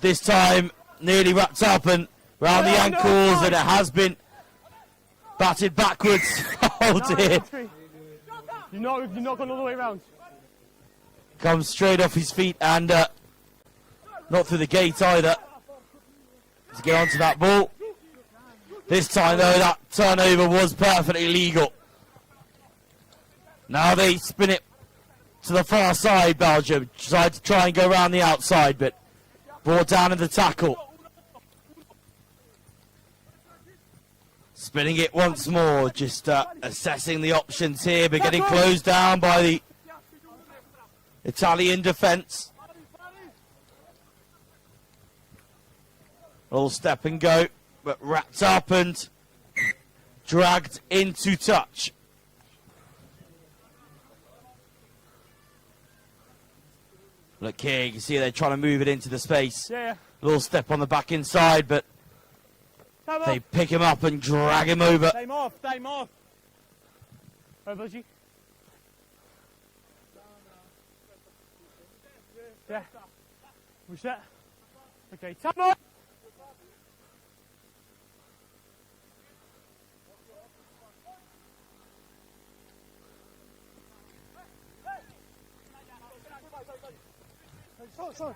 This time nearly wrapped up and round the ankles, and it has been batted backwards. Oh dear. You're not going all the way around. Comes straight off his feet and not through the gate either to get onto that ball. This time though, that turnover was perfectly legal. Now they spin it to the far side, Belgium. Tried to try and go around the outside, but brought down in the tackle. Spinning it once more, just assessing the options here, but getting closed down by the Italian defence. All step and go, but wrapped up and dragged into touch. Look here, you can see they're trying to move it into the space. Yeah. Little step on the back inside, but they pick him up and drag him over. Time off. Where was you? Yeah. We set. Okay, time off. Sorry.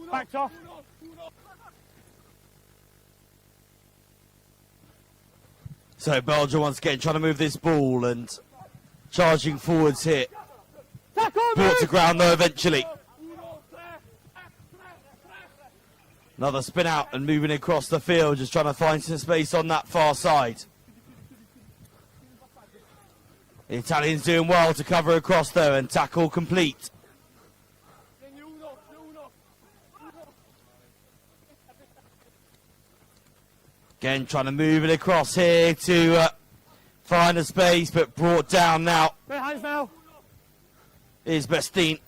Backed off. So Belgium once again trying to move this ball and charging forwards here. Brought to ground though eventually. Another spin out and moving across the field, just trying to find some space on that far side. The Italians doing well to cover across though and tackle complete. Again trying to move it across here to find a space, but brought down now. Hands now. Is Bestine.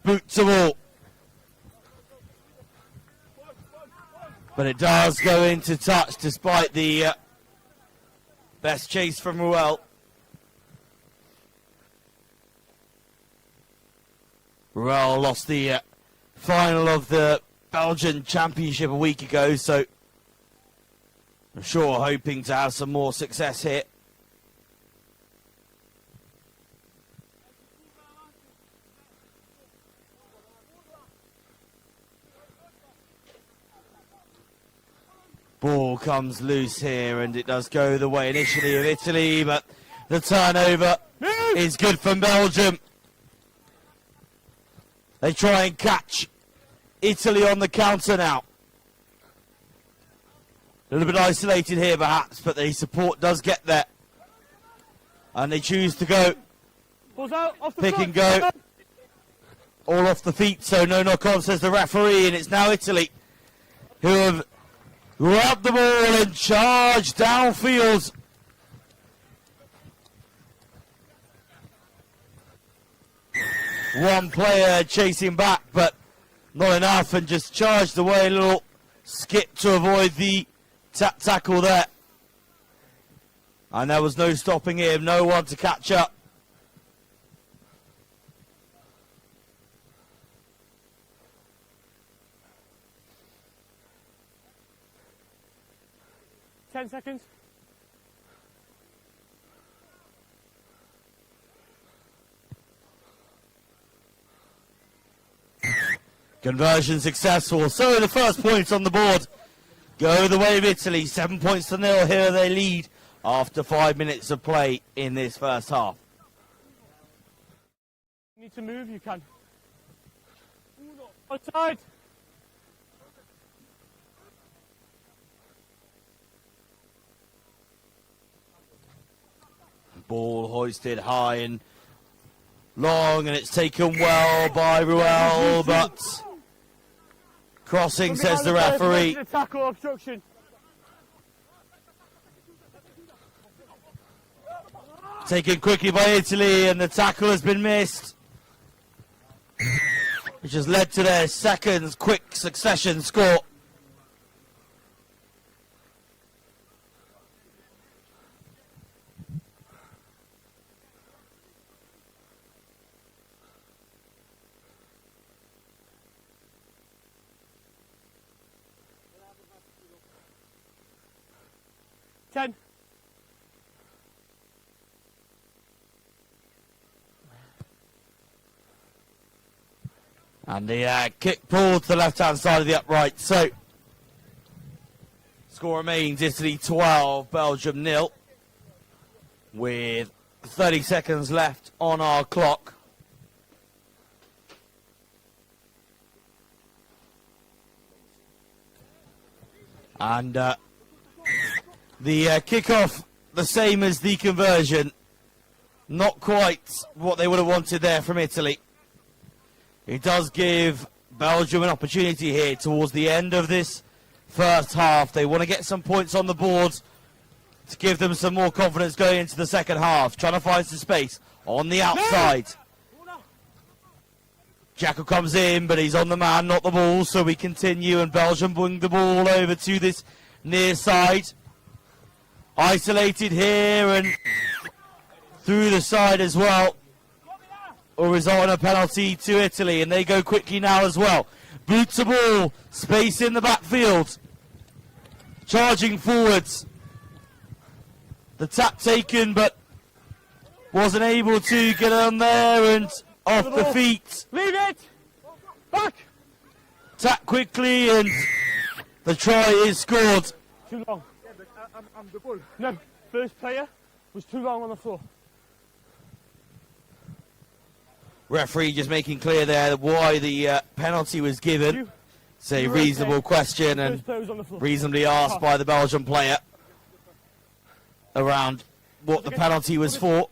Boot to all. But it does go into touch despite the best chase from Ruel. Ruel lost the final of the Belgian Championship a week ago, so I'm sure hoping to have some more success here. Ball comes loose here, and it does go the way initially of Italy, but the turnover is good from Belgium. They try and catch Italy on the counter now. A little bit isolated here perhaps, but the support does get there. And they choose to go Ball's out, off the pick foot. and go. All off the feet, so no knock-on, says the referee, and it's now Italy who have grabbed the ball and charged downfield. One player chasing back, but not enough, and just charged away. A little skip to avoid the tackle there. And there was no stopping him, no one to catch up. Ten seconds. Conversion successful, so the first points on the board go the way of Italy. 7 points to 0, here they lead after 5 minutes of play in this first half. You need to move, you can. Outside. Ball hoisted high and long, and it's taken well by Ruel, but crossing, says the referee. Tackle obstruction. Taken quickly by Italy, and the tackle has been missed, which has led to their second quick succession score. Ten. And the kick pulled to the left-hand side of the upright. So, score remains Italy 12, Belgium 0, with 30 seconds left on our clock. And the kick-off, the same as the conversion. Not quite what they would have wanted there from Italy. It does give Belgium an opportunity here towards the end of this first half. They want to get some points on the board to give them some more confidence going into the second half. Trying to find some space on the outside. Jackal comes in, but he's on the man, not the ball, so we continue, and Belgium bring the ball over to this near side. Isolated here and through the side as well. Will result in a penalty to Italy, and they go quickly now as well. Boot to ball, space in the backfield. Charging forwards. The tap taken, but wasn't able to get on there and off the feet. Leave it. Back. Tap quickly, and the try is scored. Too long. I'm the ball. No, first player was too long on the floor. Referee just making clear there why the penalty was given. It's a reasonable question and reasonably asked by the Belgian player around what the penalty was for.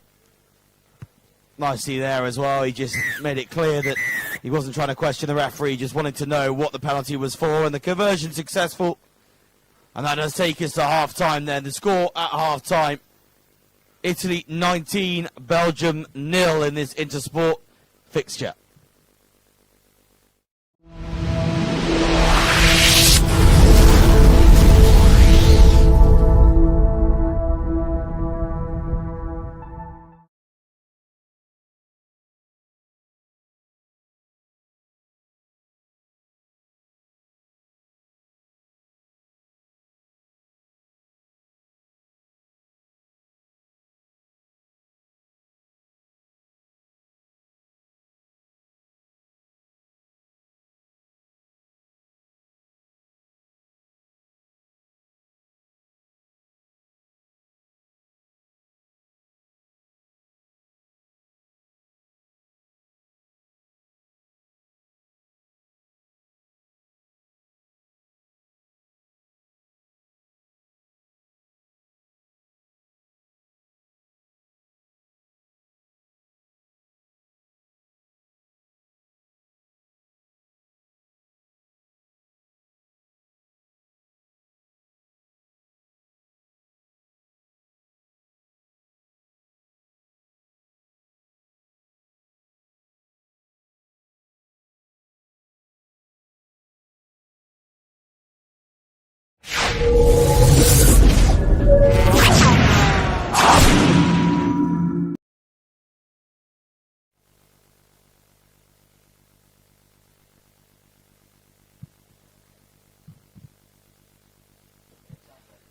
Nicely there as well. He just made it clear that he wasn't trying to question the referee, just wanted to know what the penalty was for, and the conversion successful. And that does take us to half-time then. The score at half-time, Italy 19, Belgium 0 in this Intersport fixture.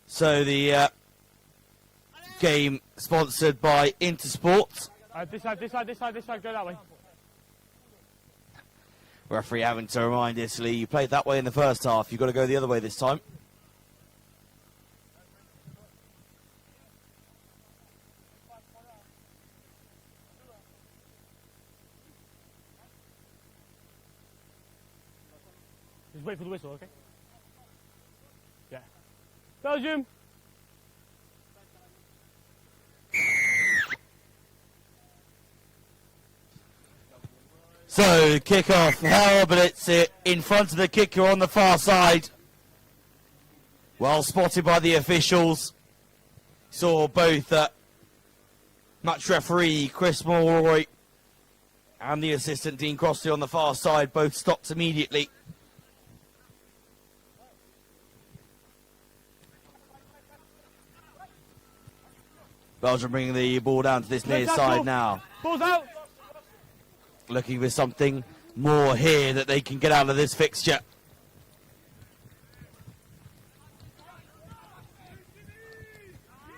So the game sponsored by Intersport. This side, this side, this side, this side, go that way. Referee having to remind Italy, you played that way in the first half, you've got to go the other way this time. Just wait for the whistle, okay? Yeah. Belgium! So, kick-off, hell, but it's in front of the kicker on the far side. Well spotted by the officials. Saw both match referee Chris Mulroy and the assistant Dean Crossley on the far side, both stopped immediately. Belgium bringing the ball down to this near side now. Ball's out! Looking for something more here that they can get out of this fixture.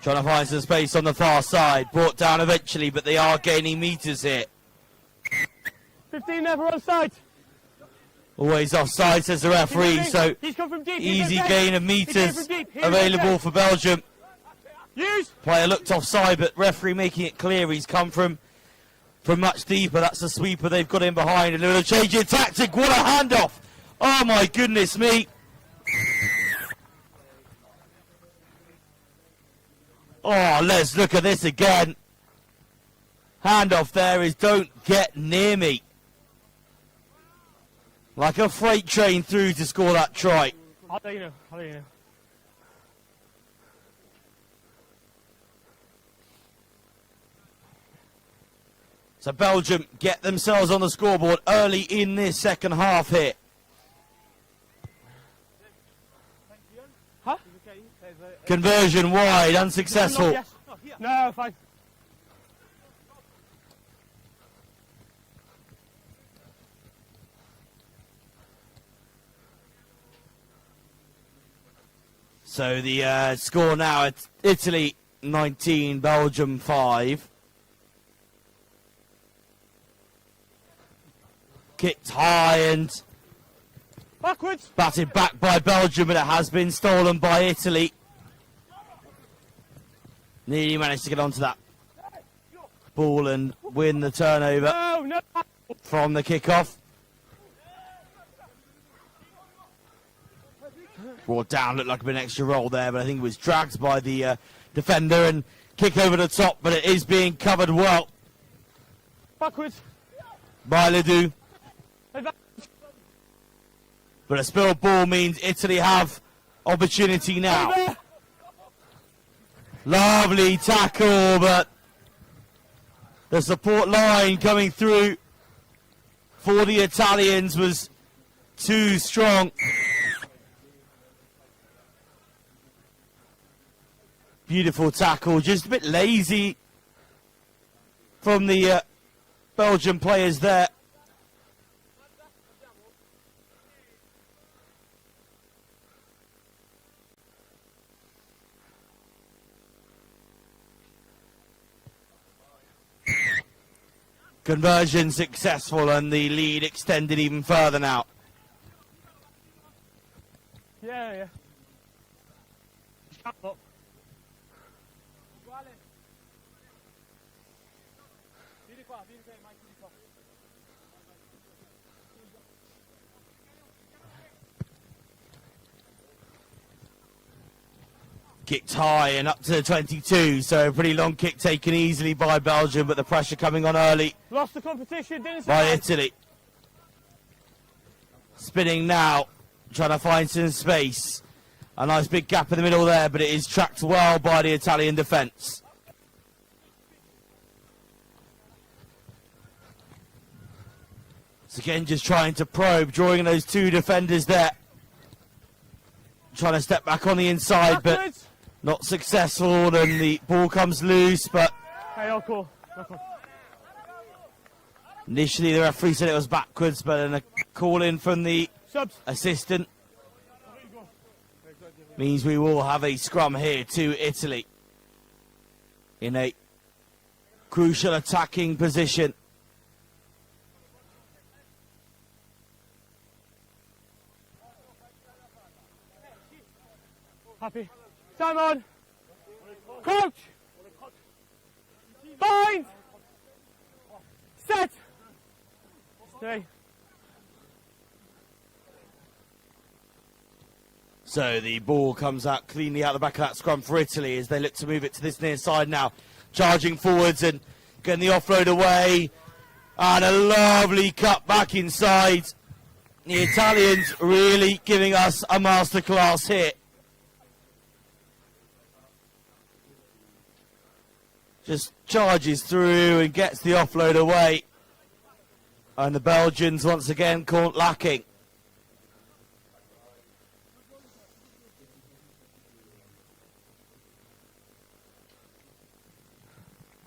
Trying to find some space on the far side. Brought down eventually, but they are gaining metres here. 15 there for offside. Always offside, says the referee, so He's come from deep. easy gain of metres available for Belgium. Use! Player looked offside, but referee making it clear he's come from much deeper. That's the sweeper they've got in behind. A little change in tactic. What a handoff! Oh my goodness me! Oh, let's look at this again. Handoff there is don't get near me. Like a freight train through to score that try. I'll let you know. I'll let you know. So Belgium get themselves on the scoreboard early in this second half here. Huh? Conversion wide, unsuccessful. No, fine. So the score now, it's Italy 19, Belgium 5. Kicked high and Backwards. batted back by Belgium, but it has been stolen by Italy. Nearly managed to get onto that ball and win the turnover No. from the kickoff. Brought down, looked like a bit of an extra roll there, but I think it was dragged by the defender and kick over the top, but it is being covered well Backwards. by Ledoux. Hey, back. But a spilled ball means Italy have opportunity now. Over. Lovely tackle, but the support line coming through for the Italians was too strong. Beautiful tackle, just a bit lazy from the Belgian players there. Conversion successful and the lead extended even further now. Yeah. Shut up. Kicked high and up to the 22, so a pretty long kick taken easily by Belgium, but the pressure coming on early Lost the competition, didn't by say. Italy. Spinning now, trying to find some space. A nice big gap in the middle there, but it is tracked well by the Italian defence. So again, just trying to probe, drawing those two defenders there. trying to step back on the inside, but Backwards. not successful, and the ball comes loose, but Hey, all cool. All cool. initially the referee said it was backwards, but then a call in from the Subs. assistant means we will have a scrum here to Italy in a crucial attacking position. Happy. Simon. Coach. Bind. Set. Stay. So the ball comes out cleanly out the back of that scrum for Italy as they look to move it to this near side now. Charging forwards and getting the offload away. And a lovely cut back inside. The Italians really giving us a masterclass here. Just charges through and gets the offload away. And the Belgians once again caught lacking.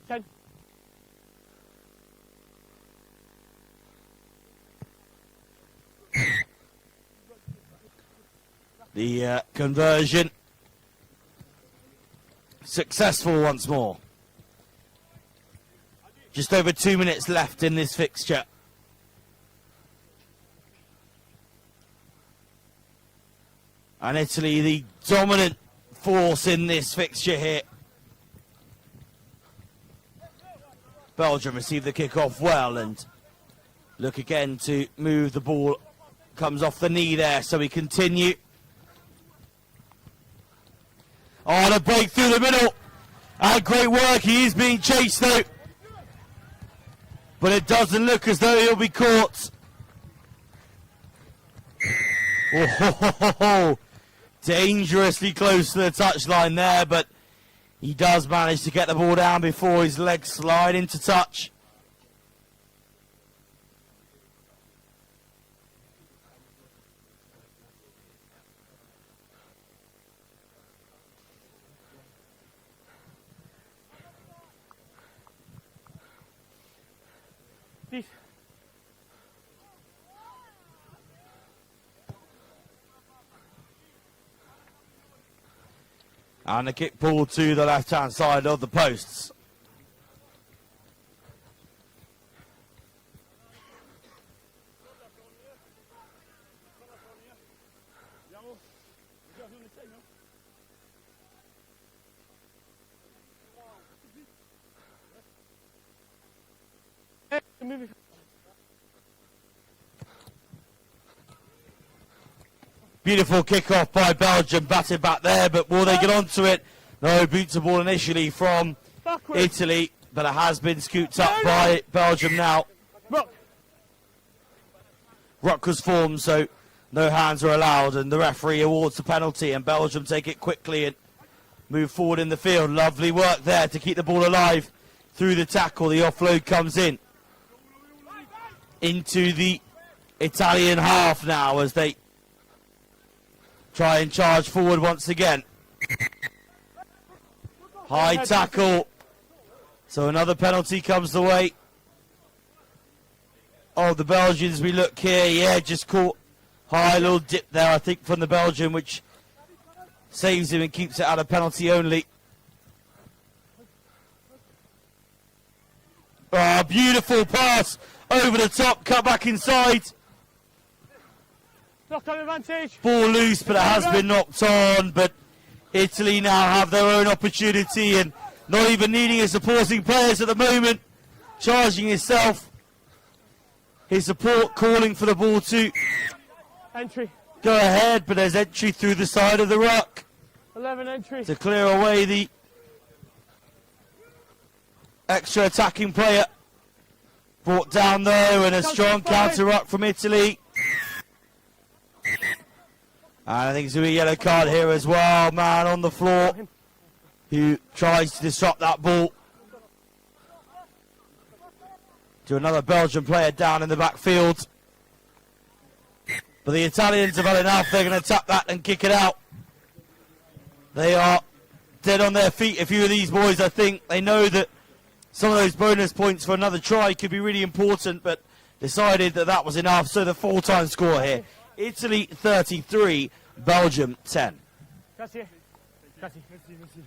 Ten. The conversion successful once more. Just over 2 minutes left in this fixture. And Italy, the dominant force in this fixture here. Belgium receive the kick-off well and look again to move the ball. Comes off the knee there, so we continue. Oh, the break through the middle. And great work. He is being chased though. But it doesn't look as though he'll be caught. Oh, ho, ho, ho, ho. Dangerously close to the touchline there, but he does manage to get the ball down before his legs slide into touch. Please. And a kick ball to the left-hand side of the posts. Move it. Beautiful kick-off by Belgium, batted back there, but will they get onto it? No, boots the ball initially from Backwards. Italy, but it has been scooped up by Belgium now. Rock. Ruck was formed, so no hands are allowed, and the referee awards the penalty, and Belgium take it quickly and move forward in the field. Lovely work there to keep the ball alive through the tackle. The offload comes in into the Italian half now as they try and charge forward once again. High tackle. So another penalty comes the way of the Belgians. We look here, yeah, just caught high little dip there, I think, from the Belgian, which saves him and keeps it out of penalty only. Ah, beautiful pass over the top, cut back inside. Knock on advantage. Ball loose, but it has been knocked on. But Italy now have their own opportunity and not even needing his supporting players at the moment. Charging himself. His support calling for the ball to Entry. go ahead, but there's entry through the side of the ruck 11 entry. to clear away the extra attacking player. Brought down there, and a strong counter ruck from Italy. And I think it's a yellow card here as well. Man on the floor who tries to disrupt that ball. To another Belgian player down in the backfield. But the Italians have had enough. They're going to tap that and kick it out. They are dead on their feet. A few of these boys, I think, they know that some of those bonus points for another try could be really important, but decided that that was enough. So the full-time score here, Italy 33, Belgium 10. Grazie. Grazie. Merci, merci.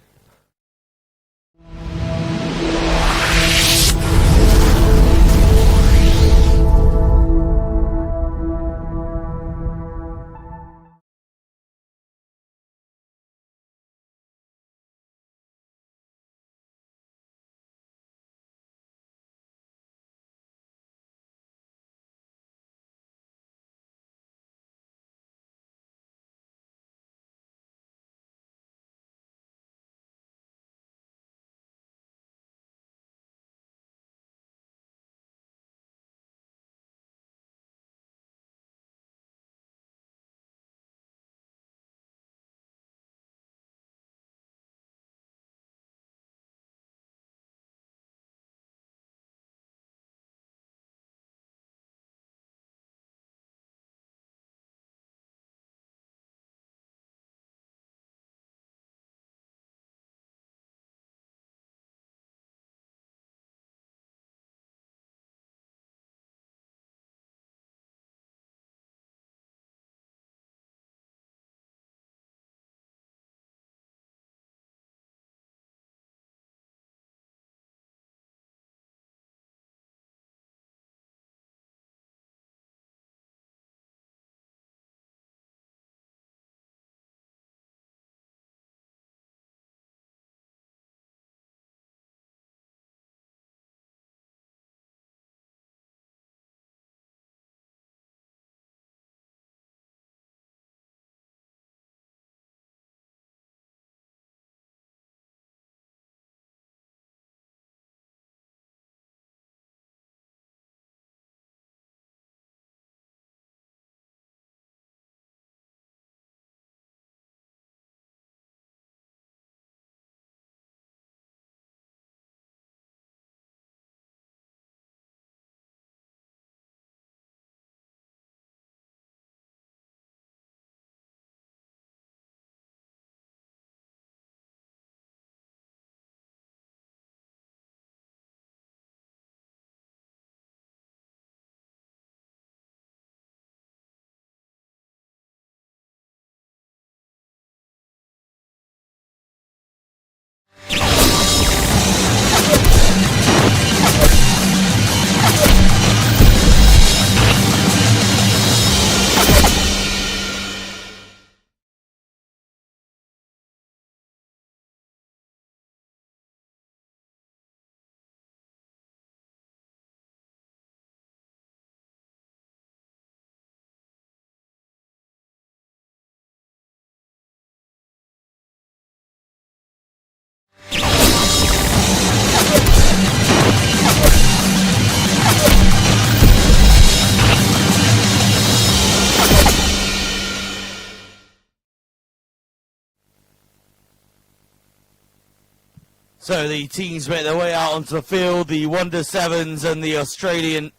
So the teams make their way out onto the field, the Wonder 7's and the Australian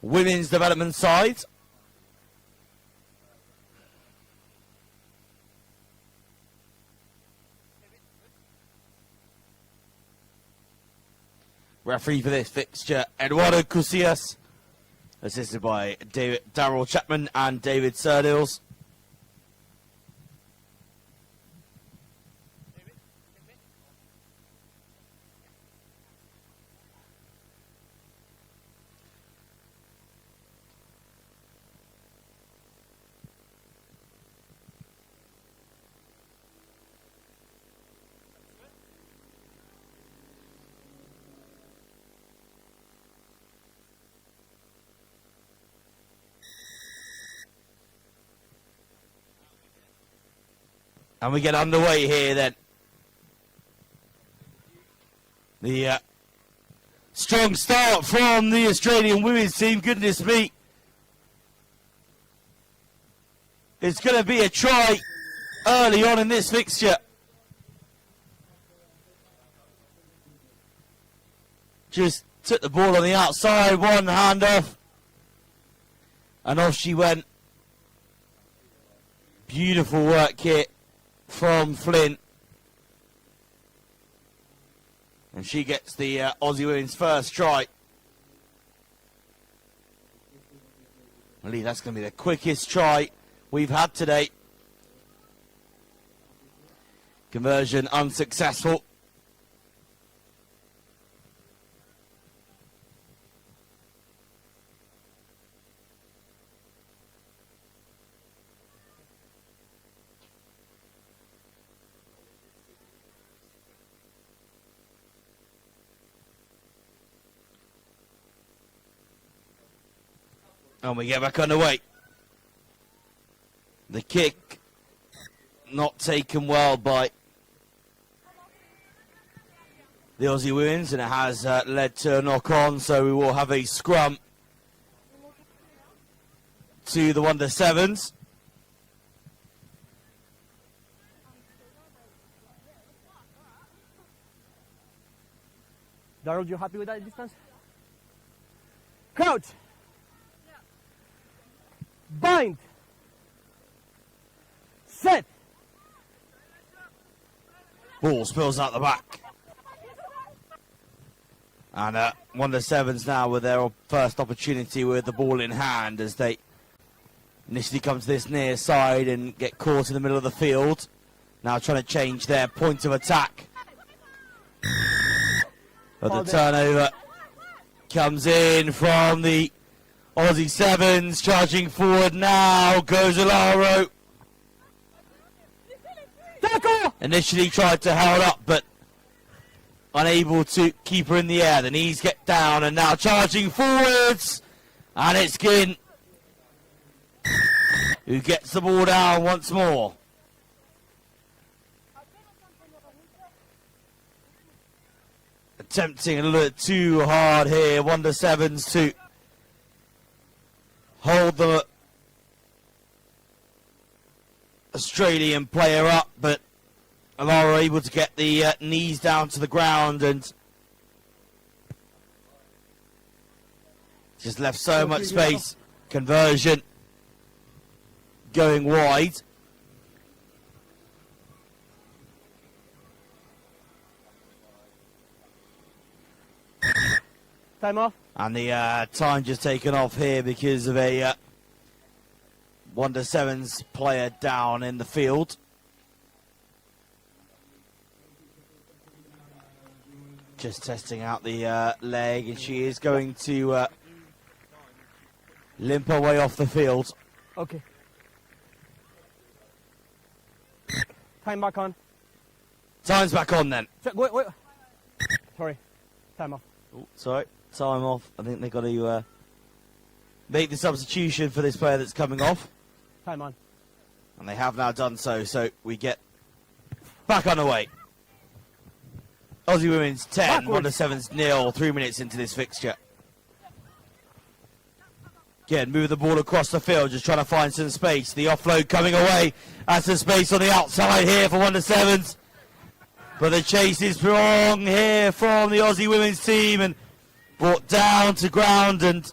women's development side. Referee for this fixture, Eduardo Casillas, assisted by Daryl Chapman and David Surdils. And we get underway here then. The strong start from the Australian women's team, goodness me. It's going to be a try early on in this fixture. Just took the ball on the outside, one hand off. And off she went. Beautiful work here from Flynn. And she gets the Aussie women's first try. I believe that's going to be the quickest try we've had today. Conversion unsuccessful. And we get back underway. The kick not taken well by the Aussie women's, and it has led to a knock-on, so we will have a scrum to the Wonder Sevens. Darryl, you happy with that distance? Crouch. Bind. Set. Ball spills out the back. And Wonder Sevens now with their first opportunity with the ball in hand as they initially come to this near side and get caught in the middle of the field. Now trying to change their point of attack. But the turnover comes in from the Aussie Sevens. Charging forward now goes Alaro. Initially tried to hold up, but unable to keep her in the air. The knees get down, and now charging forwards. And it's Ginn who gets the ball down once more. Attempting a little bit too hard here. Wonder Sevens to hold the Australian player up, but Alara able to get the knees down to the ground and just left so much space. Conversion going wide. Time off. And the time just taken off here because of a Wonder Sevens player down in the field. Just testing out the leg, and she is going to limp her way off the field. Okay. Time back on. Time's back on then. Wait, wait. Sorry. Time off. Oh, sorry, time off. I think they've got to make the substitution for this player that's coming off. Time on. And they have now done so, so we get back underway. Aussie Women's 10, Backwards. Wonder Sevens 0, 3 minutes into this fixture. Again, move the ball across the field, just trying to find some space. The offload coming away. That's some space on the outside here for Wonder Sevens. But the chase is strong here from the Aussie Women's team and brought down to ground and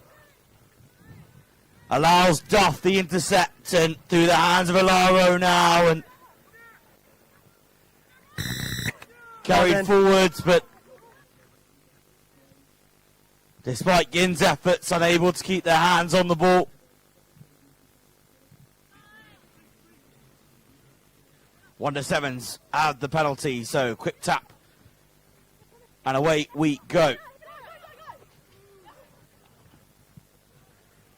allows Duff the intercept and through the hands of Alaro now and carried forwards, but despite Ginn's efforts, unable to keep their hands on the ball. Wonder Sevens have the penalty, so quick tap. And away we go.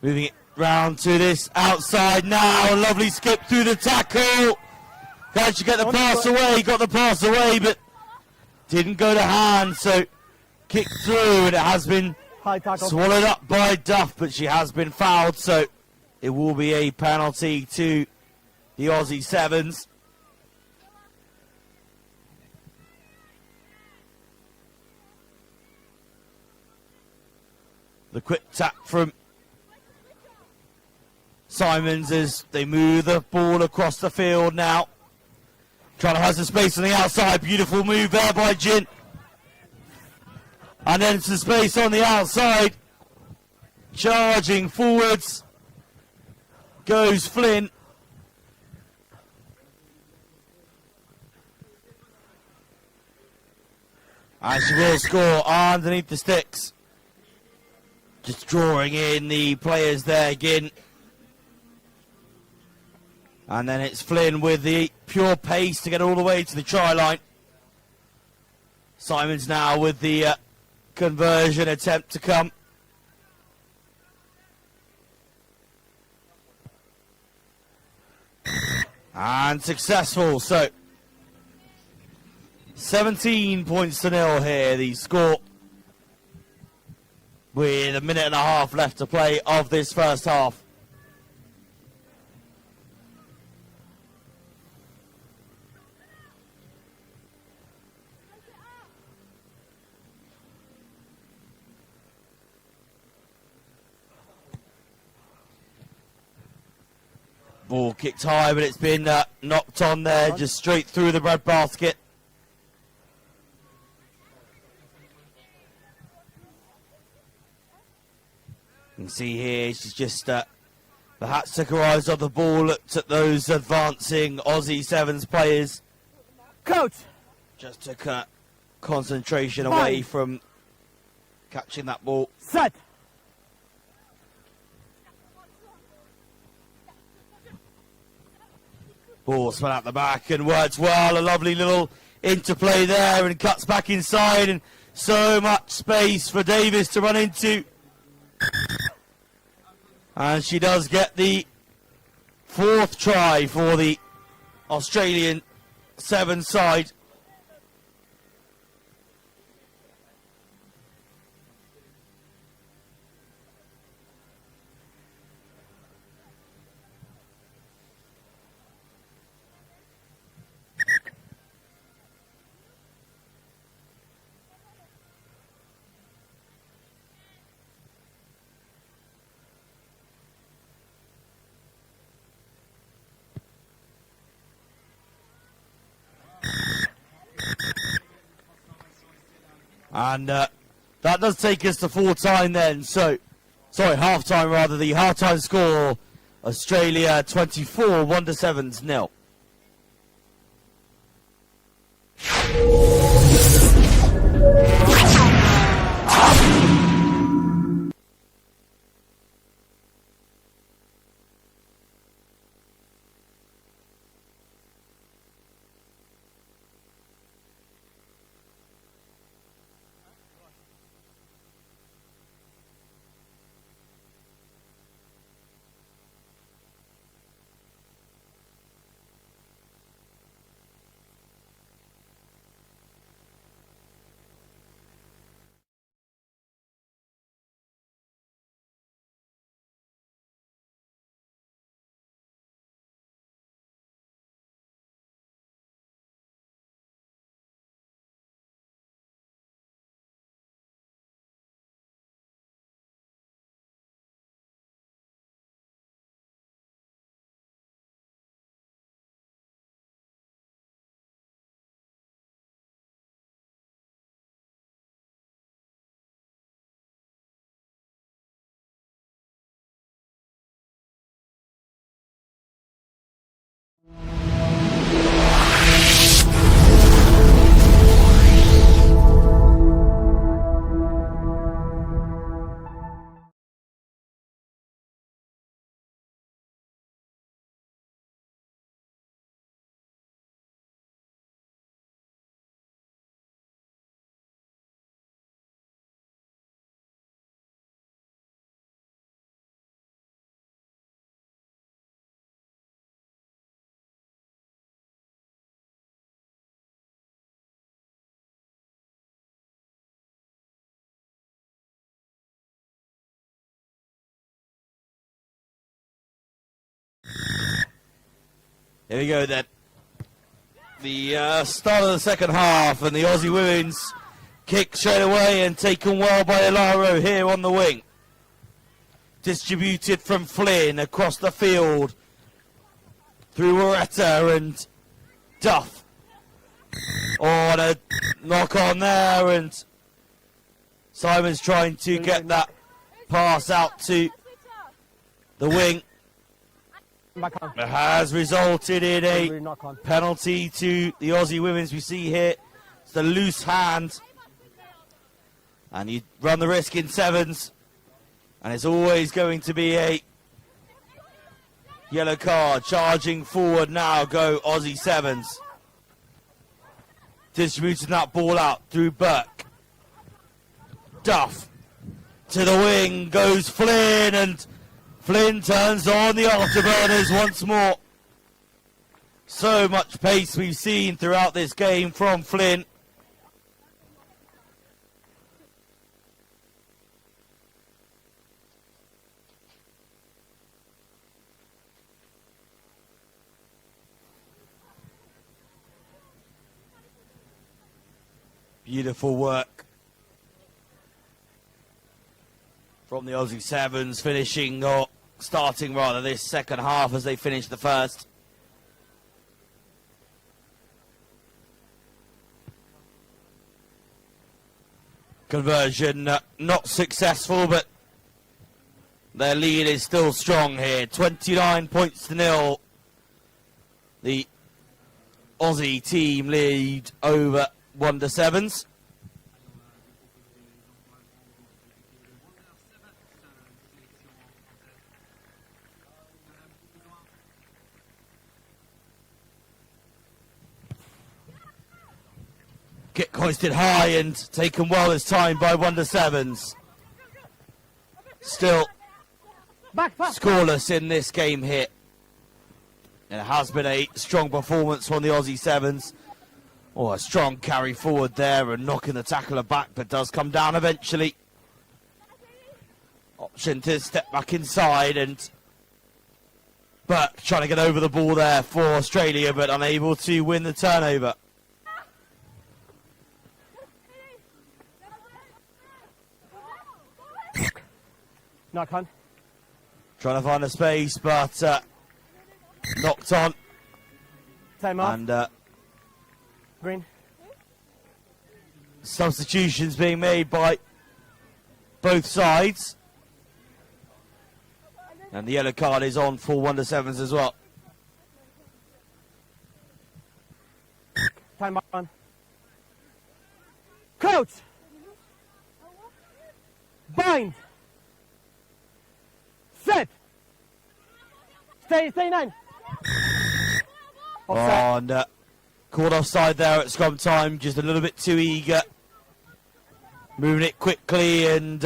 Moving it round to this outside now. A lovely skip through the tackle. Can't you get the pass away? Got the pass away, but didn't go to hand, so kicked through, and it has been High tackle. swallowed up by Duff, but she has been fouled, so it will be a penalty to the Aussie Sevens. The quick tap from Simons as they move the ball across the field now. Trying to have some space on the outside. Beautiful move there by Ginn. And then some space on the outside. Charging forwards goes Flynn. And she will score underneath the sticks. Just drawing in the players there again. And then it's Flynn with the pure pace to get all the way to the try line. Simons now with the conversion attempt to come. And successful. So 17 points to nil here, the score, with a minute and a half left to play of this first half. Ball kicked high, but it's been knocked on there, just straight through the bread basket. You can see here, she's just perhaps took her eyes off the ball, looked at those advancing Aussie Sevens players. Coach! Just took concentration away from catching that ball. Set! Ball spun out the back and works well. A lovely little interplay there and cuts back inside, and so much space for Davis to run into. And she does get the fourth try for the Australian Sevens side. And that does take us to full time then. So, sorry, half time rather. The half time score: Australia 24, Wonder Sevens 0. Here we go then. The start of the second half, and the Aussie women's kick straight away and taken well by Elaro here on the wing. Distributed from Flynn across the field through Loretta and Duff. Oh, and a knock on there, and Simon's trying to get that pass out to the wing. It has resulted in a penalty to the Aussie women's. We see here it's the loose hand And you run the risk in 7's. And it's always going to be a yellow card. Charging forward now go Aussie 7's. Distributing that ball out through Burke. Duff to the wing goes Flynn, and Flynn turns on the afterburners once more. So much pace we've seen throughout this game from Flynn. Beautiful work from the Aussie 7's, finishing, or starting rather, this second half as they finish the first. Conversion not successful, but their lead is still strong here. 29 points to 0. The Aussie team lead over Wonder 7's. Kick hoisted high and taken well this time by Wonder 7's. Still scoreless in this game here. And it has been a strong performance from the Aussie 7's. Oh, a strong carry forward there and knocking the tackler back, but does come down eventually. Option to step back inside, and Burke trying to get over the ball there for Australia, but unable to win the turnover. Knock on. Trying to find a space, but knocked on. Time off. And Green. substitutions being made by both sides. And the yellow card is on for Wonder 7's as well. Time on. Coach. Bind. Set. Stay 9. Offside. And caught offside there at scrum time, just a little bit too eager. Moving it quickly, and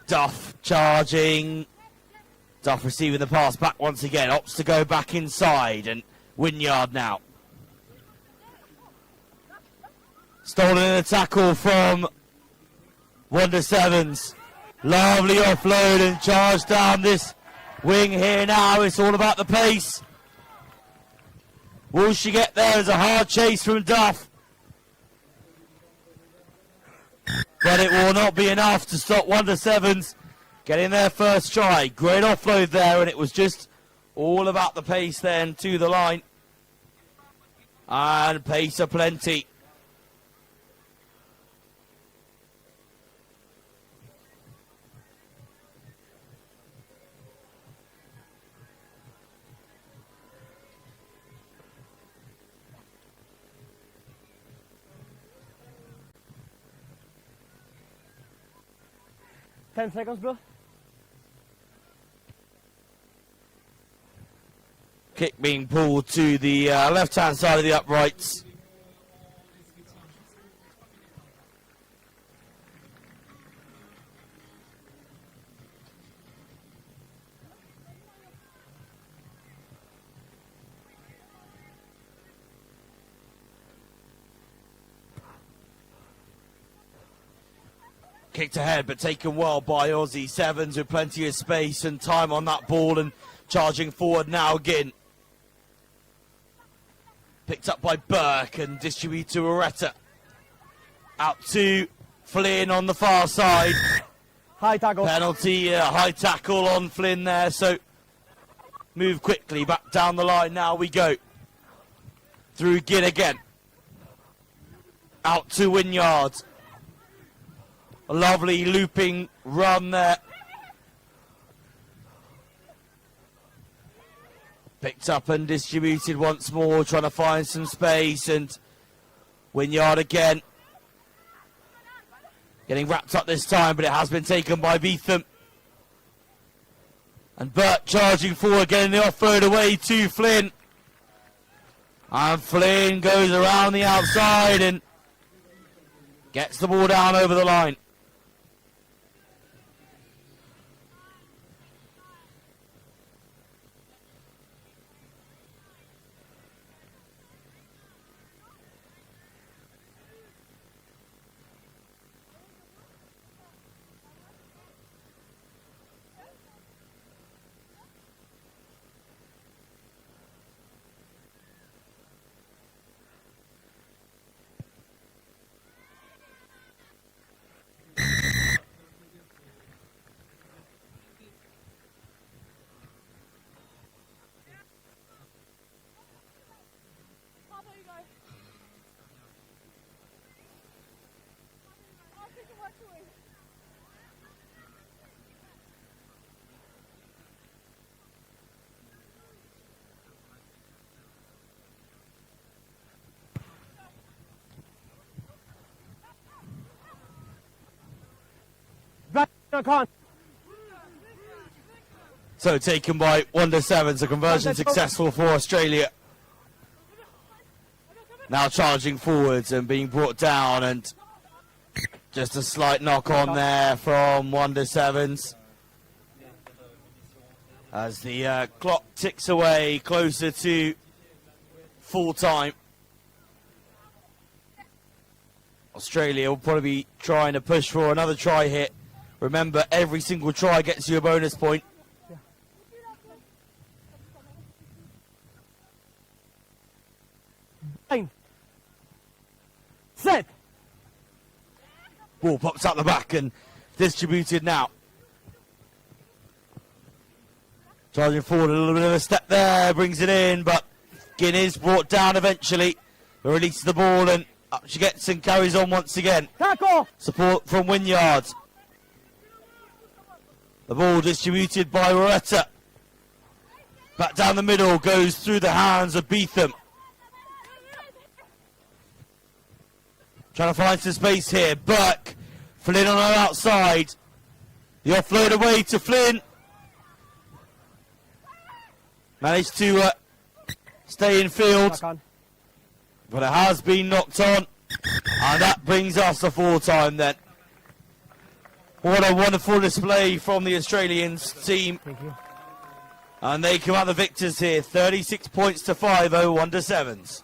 Duff charging. Duff receiving the pass back once again, opts to go back inside, and Wynyard now. Stolen in a tackle from Wonder 7's. Lovely offload and charge down this wing here now. It's all about the pace. Will she get there? There's a hard chase from Duff. But it will not be enough to stop Wonder 7's getting their first try. Great offload there, and it was just all about the pace then to the line. And pace aplenty. Ten seconds, bro. Kick being pulled to the left-hand side of the uprights. Kicked ahead, but taken well by Aussie 7's with plenty of space and time on that ball, and charging forward now again. Picked up by Burke and distributed to Areta. Out to Flynn on the far side. High tackle. Penalty, high tackle on Flynn there, so move quickly back down the line. Now we go. Through Ginn again. Out to Wynyard. A lovely looping run there. Picked up and distributed once more, trying to find some space, and Wynyard again. Getting wrapped up this time, but it has been taken by Beetham. And Burt charging forward, getting the offload away to Flynn. And Flynn goes around the outside and gets the ball down over the line. So taken by Wonder Sevens, a conversion successful for Australia. Now charging forwards and being brought down, and just a slight knock on there from Wonder Sevens. As the clock ticks away closer to full time. Australia will probably be trying to push for another try hit. Remember, every single try gets you a bonus point. Set. Ball pops out the back and distributed now. Charging forward, a little bit of a step there, brings it in, but Guinness brought down eventually. Releases the ball and up she gets and carries on once again. Tackle. Support from Wynyard. The ball distributed by Loretta. Back down the middle, goes through the hands of Beetham. Trying to find some space here. Burke. Flynn on her outside. The offload away to Flynn. Managed to stay in field. But it has been knocked on. And that brings us to full time then. What a wonderful display from the Australians team. Thank you. And they come out the victors here. 36 points to 5 Wonder Sevens.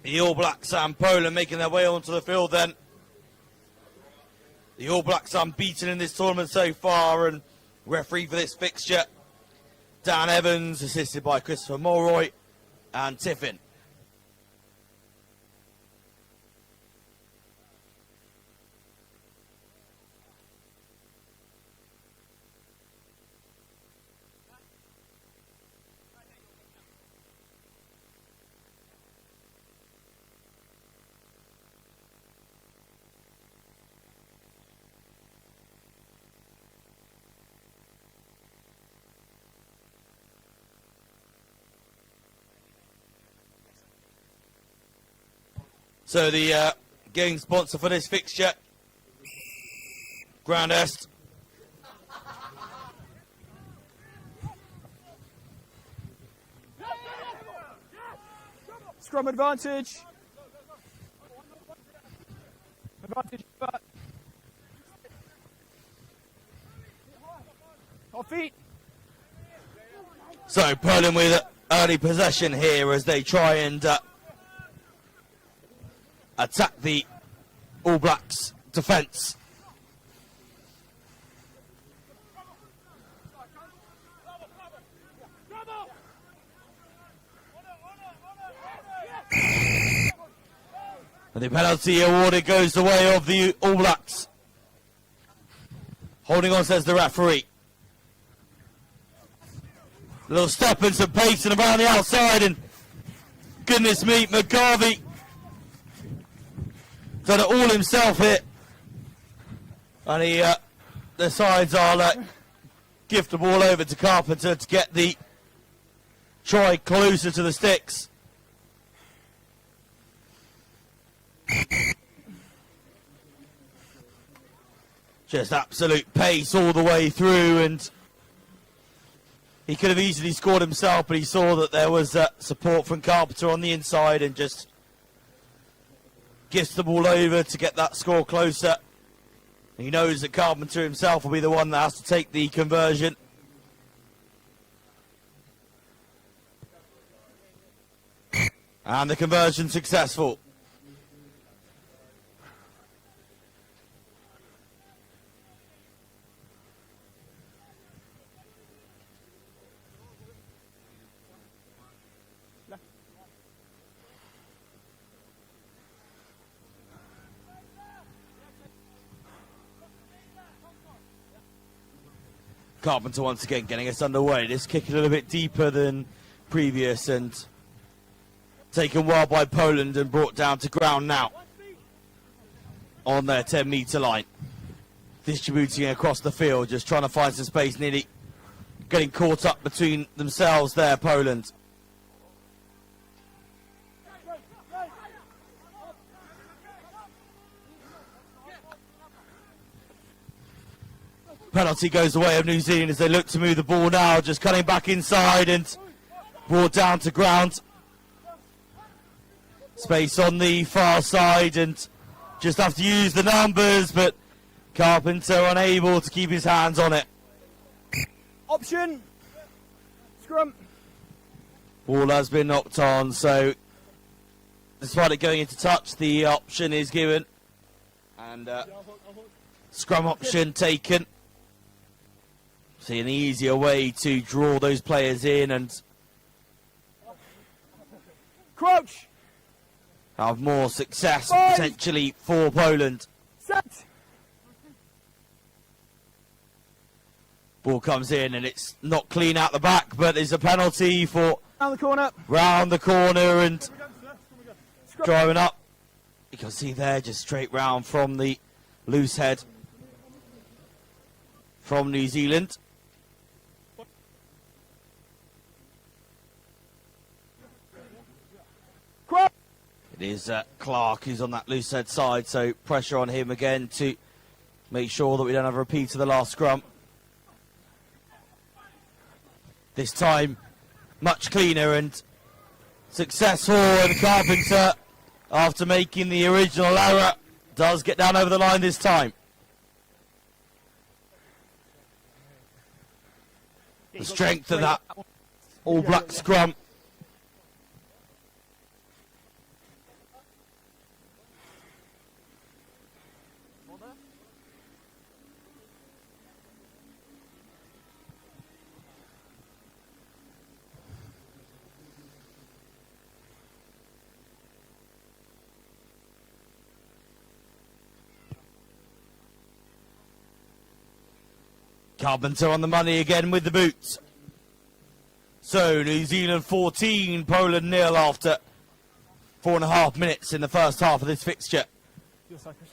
The All Blacks and Poland making their way onto the field then. The All Blacks unbeaten in this tournament so far, and referee for this fixture, Dan Evans, assisted by Christopher Mulroy and Tiffin. So the game sponsor for this fixture, EAAST. Scrum advantage. Advantage. Off feet. So Poland with early possession here as they try and attack the All Blacks defence. And the penalty awarded goes the way of the All Blacks. Holding on, says the referee. A little stop and some pace and around the outside, and goodness me, McGarvey done it all himself here. And he decides I'll give the ball over to Carpenter to get the try closer to the sticks. Just absolute pace all the way through, and he could have easily scored himself, but he saw that there was support from Carpenter on the inside and just gives the ball over to get that score closer. He knows that Carpenter himself will be the one that has to take the conversion. And the conversion successful. Carpenter once again getting us underway. This kick a little bit deeper than previous and taken well by Poland and brought down to ground now on their 10-metre line. Distributing across the field, just trying to find some space, nearly getting caught up between themselves there, Poland. Penalty goes the way of New Zealand as they look to move the ball now, just cutting back inside and brought down to ground. Space on the far side and just have to use the numbers, but Carpenter unable to keep his hands on it. Option. Scrum. Ball has been knocked on, so despite it going into touch, the option is given. And scrum option taken. See an easier way to draw those players in and Crouch. have more success 5. potentially for Poland. Set. Ball comes in and it's not clean out the back, but there's a penalty for Down the corner. round the corner and Scrum. driving up. You can see there just straight round from the loose head from New Zealand. Crouch. It is Clark who's on that loose head side, so pressure on him again to make sure that we don't have a repeat of the last scrum. This time, much cleaner and successful, and Carpenter, after making the original error, does get down over the line this time. The strength of that All Black scrum. Carpenter on the money again with the boots. So New Zealand 14, Poland 0 after 4.5 minutes in the first half of this fixture. Your side, Chris.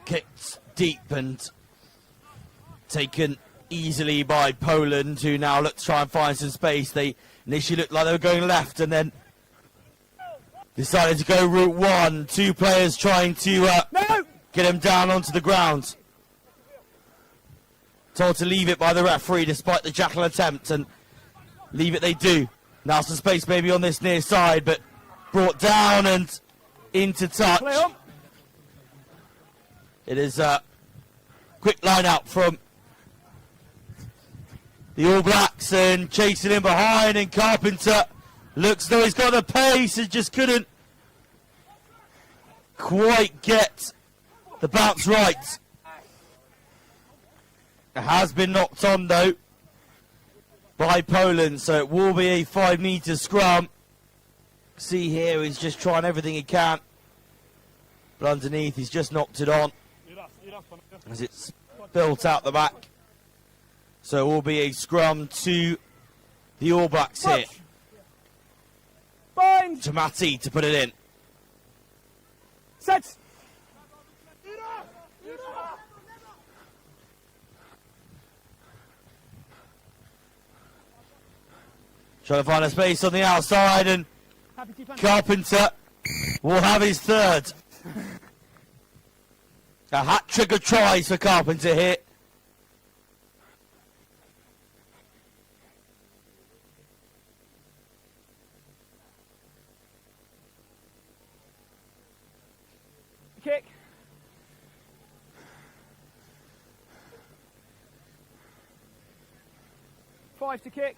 Kicked deep and taken easily by Poland, who now look to try and find some space. They initially looked like they were going left and then decided to go route one. Two players trying to get him down onto the ground. Told to leave it by the referee despite the jackal attempt, and leave it they do. Now some space maybe on this near side, but brought down and into touch. Play on. It is a quick line out from the All Blacks, and chasing in behind, and Carpenter looks though he's got the pace and just couldn't quite get the bounce right. It has been knocked on though by Poland, so it will be a 5-metre scrum. See here, he's just trying everything he can, but underneath he's just knocked it on as it's built out the back. So it will be a scrum to the All Blacks here. Bind. Tamati to put it in. Set. Trying to find a space on the outside, and Happy to punch. Carpenter will have his third. A hat-trick of tries for Carpenter here. Kick. Five to kick.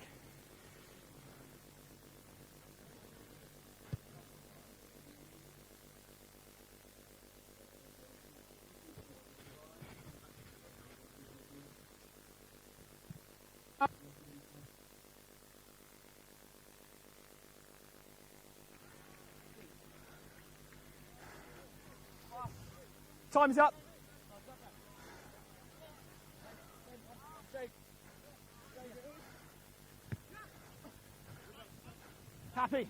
Time's up. Happy.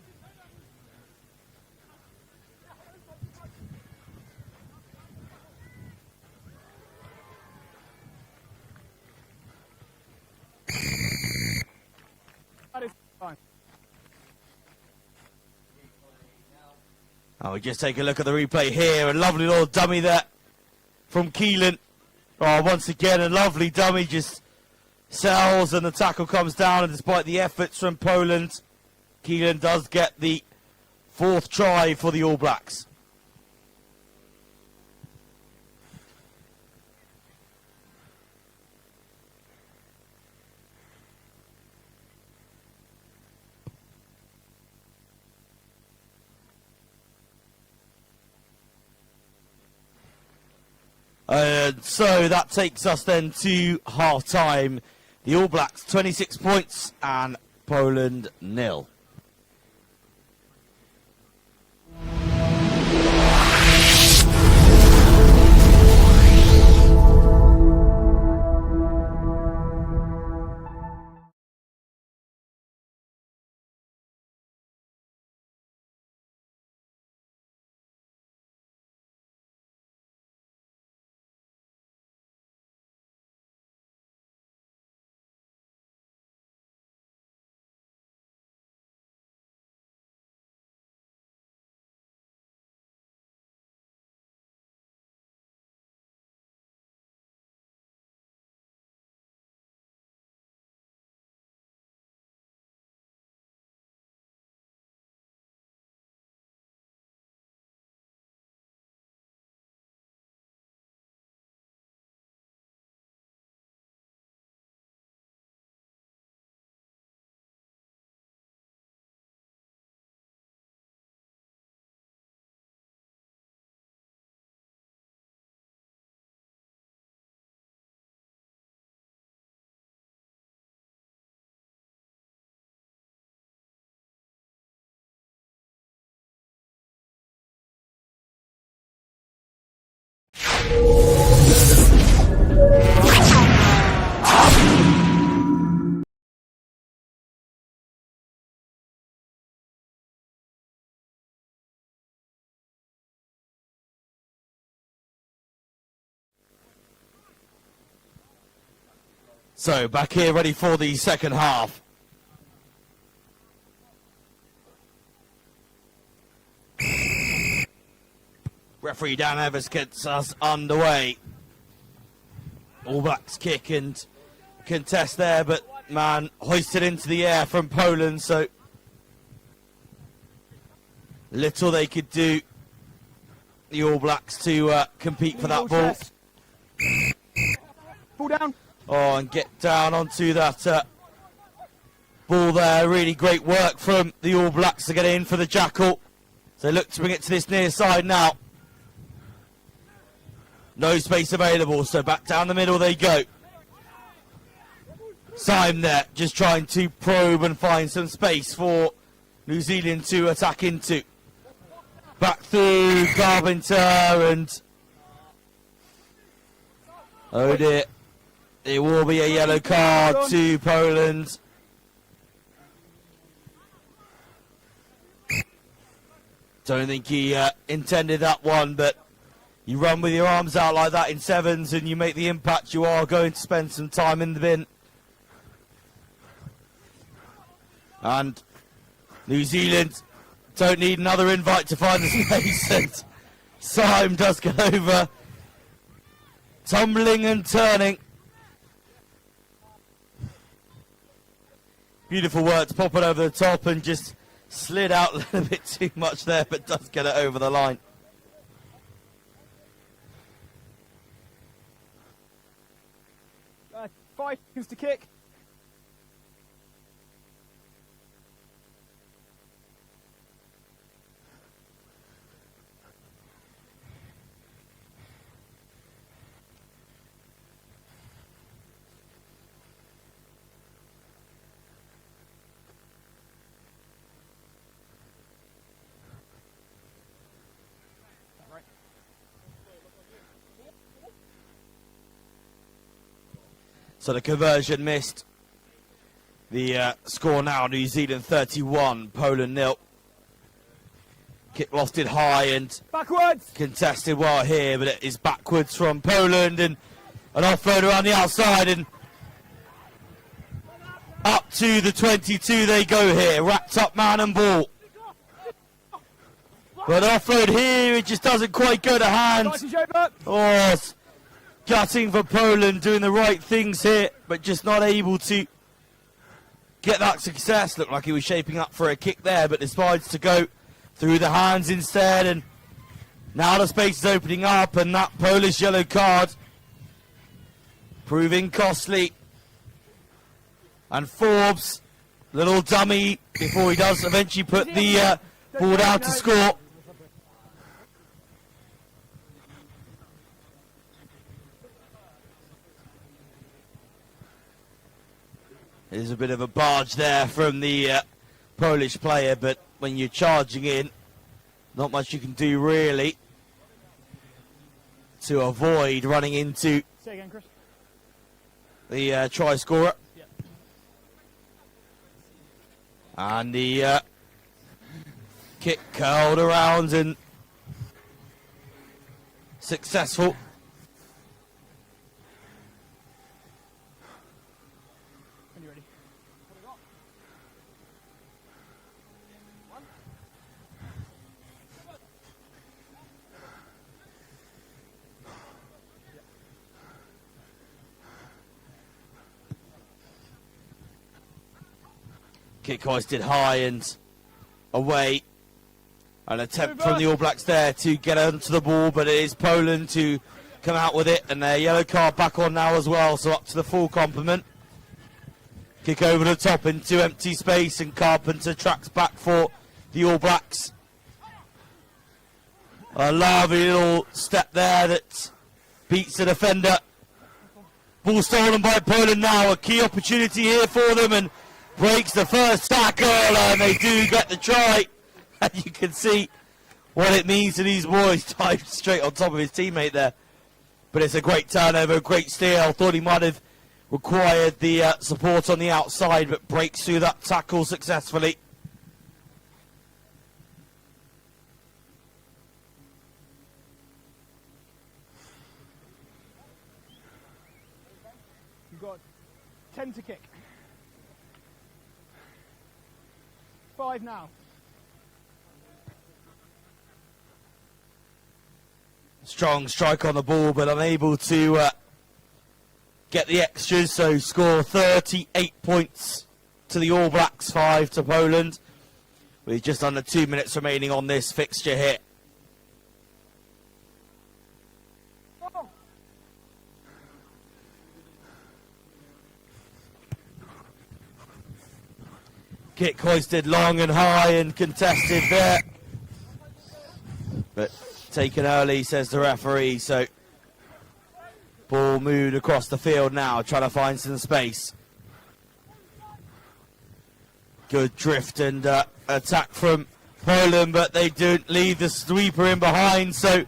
That is fine. Oh, we just take a look at the replay here. A lovely little dummy there from Keelan. Oh, once again, a lovely dummy just sells and the tackle comes down. And despite the efforts from Poland, Keelan does get the fourth try for the All Blacks. So that takes us then to half-time. The All Blacks 26 points and Poland 0. So back here ready for the second half. Referee Dan Evers gets us underway. All Blacks kick and contest there, but man, hoisted into the air from Poland, so little they could do, the All Blacks, to compete for that ball. Ball down. Oh, and get down onto that ball there. Really great work from the All Blacks to get in for the jackal. So they look to bring it to this near side now. No space available, so back down the middle they go. Syme there, just trying to probe and find some space for New Zealand to attack into. Back through Carpenter and... oh dear. It will be a yellow card to Poland. Don't think he intended that one, but you run with your arms out like that in sevens and you make the impact, you are going to spend some time in the bin. And New Zealand don't need another invite to find the space, and Syme does go over, tumbling and turning. Beautiful work to pop it over the top and just slid out a little bit too much there, but does get it over the line. Uh, 5 seconds to kick. So the conversion missed. The score now, New Zealand 31, Poland 0. Kick lofted high and Backwards. contested well here, but it is backwards from Poland, and an offload around the outside, and up to the 22 they go here, wrapped up man and ball. But offload here, it just doesn't quite go to hand. Oh, it's gutting for Poland, doing the right things here, but just not able to get that success. Looked like he was shaping up for a kick there, but decides to go through the hands instead, and now the space is opening up, and that Polish yellow card proving costly. And Forbes, little dummy, before he does eventually put the ball down to score. There's a bit of a barge there from the Polish player, but when you're charging in, not much you can do really to avoid running into Say again, Chris. the try scorer. Yeah. And the kick curled around and successful. When you're ready. Kick hoisted high and away. An attempt from the All Blacks there to get onto the ball, but it is Poland to come out with it, and their yellow card back on now as well, so up to the full complement. Kick over the top into empty space, and Carpenter tracks back for the All Blacks. A lovely little step there that beats the defender. Ball stolen by Poland now, a key opportunity here for them, and breaks the first tackle, and they do get the try. And you can see what it means to these boys. Dived straight on top of his teammate there. But it's a great turnover, great steal. Thought he might have required the support on the outside, but breaks through that tackle successfully. You've got 10 to kick. 5 now. Strong strike on the ball, but unable to get the extras, so score 38 points to the All Blacks, 5 to Poland, with just under 2 minutes remaining on this fixture here. Kick hoisted long and high and contested there, but taken early, says the referee. So ball moved across the field now, trying to find some space. Good drift and attack from Poland, but they don't leave the sweeper in behind, so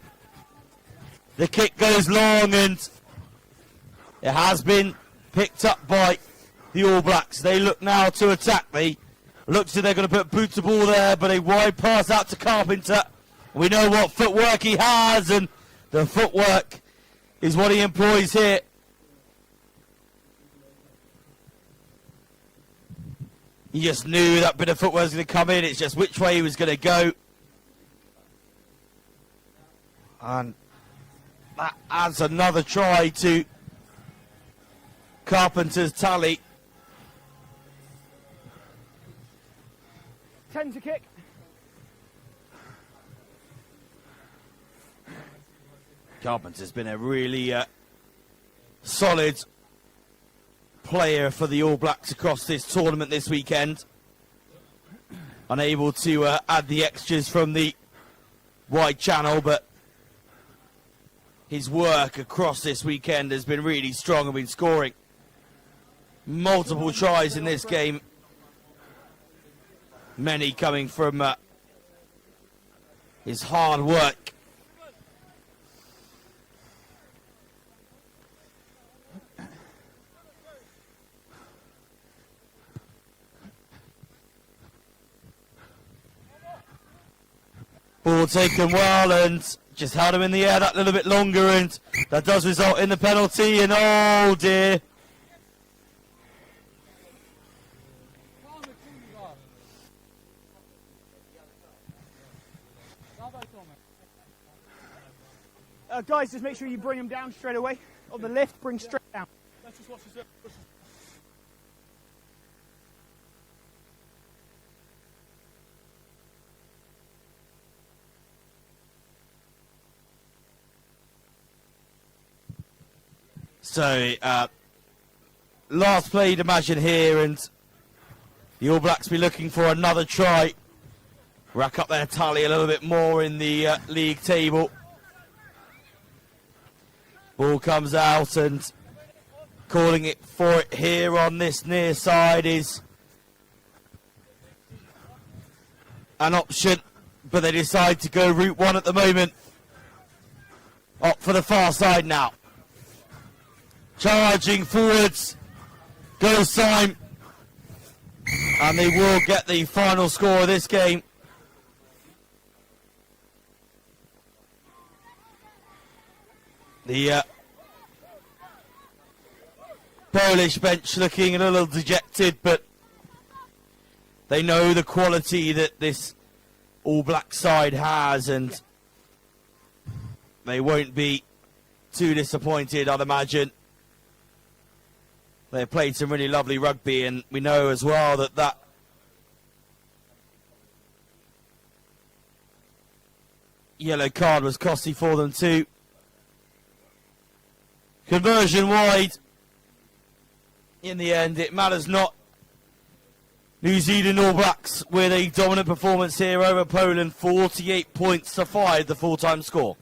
the kick goes long and it has been picked up by the All Blacks. They look now to attack. They looks like they're going to put boot to ball there, but a wide pass out to Carpenter. We know what footwork he has, and the footwork is what he employs here. He just knew that bit of footwork was going to come in. It's just which way he was going to go. And that adds another try to Carpenter's tally. 10 to kick. Carpenter's been a really solid player for the All Blacks across this tournament this weekend. Unable to add the extras from the wide channel, but his work across this weekend has been really strong and been scoring multiple tries in this game. Many coming from his hard work. Ball taken well and just held him in the air that little bit longer, and that does result in the penalty, and oh dear. Guys, just make sure you bring him down straight away. On the lift, bring straight down. Let's just watch this. So, last play to imagine here, and the All Blacks be looking for another try. Rack up their tally a little bit more in the league table. Ball comes out, and calling it for it here on this near side is an option, but they decide to go route one at the moment. Up for the far side now. Charging forwards goes Syme, and they will get the final score of this game. The Polish bench looking a little dejected, but they know the quality that this All Black side has, and they won't be too disappointed, I'd imagine. They've played some really lovely rugby, and we know as well that that yellow card was costly for them too. Conversion wide. In the end, it matters not. New Zealand All Blacks with a dominant performance here over Poland, 48 points to 5, the full-time score.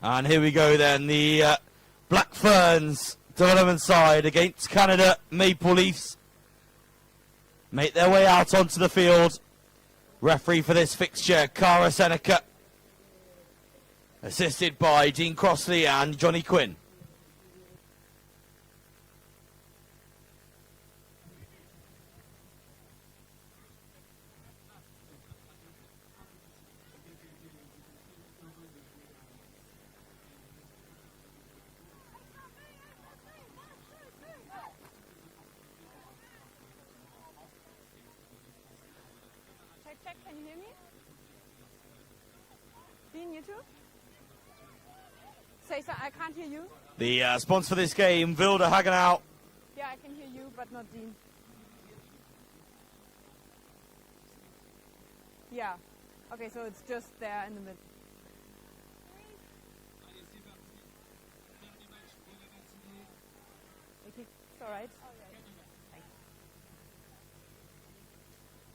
And here we go then, the Black Ferns development side against Canada Maple Leafs. Make their way out onto the field. Referee for this fixture, Cara Seneca. Assisted by Dean Crossley and Johnny Quinn. Check, can you hear me? Dean, you too? Say so, I can't hear you. The sponsor for this game, Club de Haguenau. Yeah, I can hear you, but not Dean. Yeah. Okay, so it's just there in the middle. Okay, it's alright. Thanks.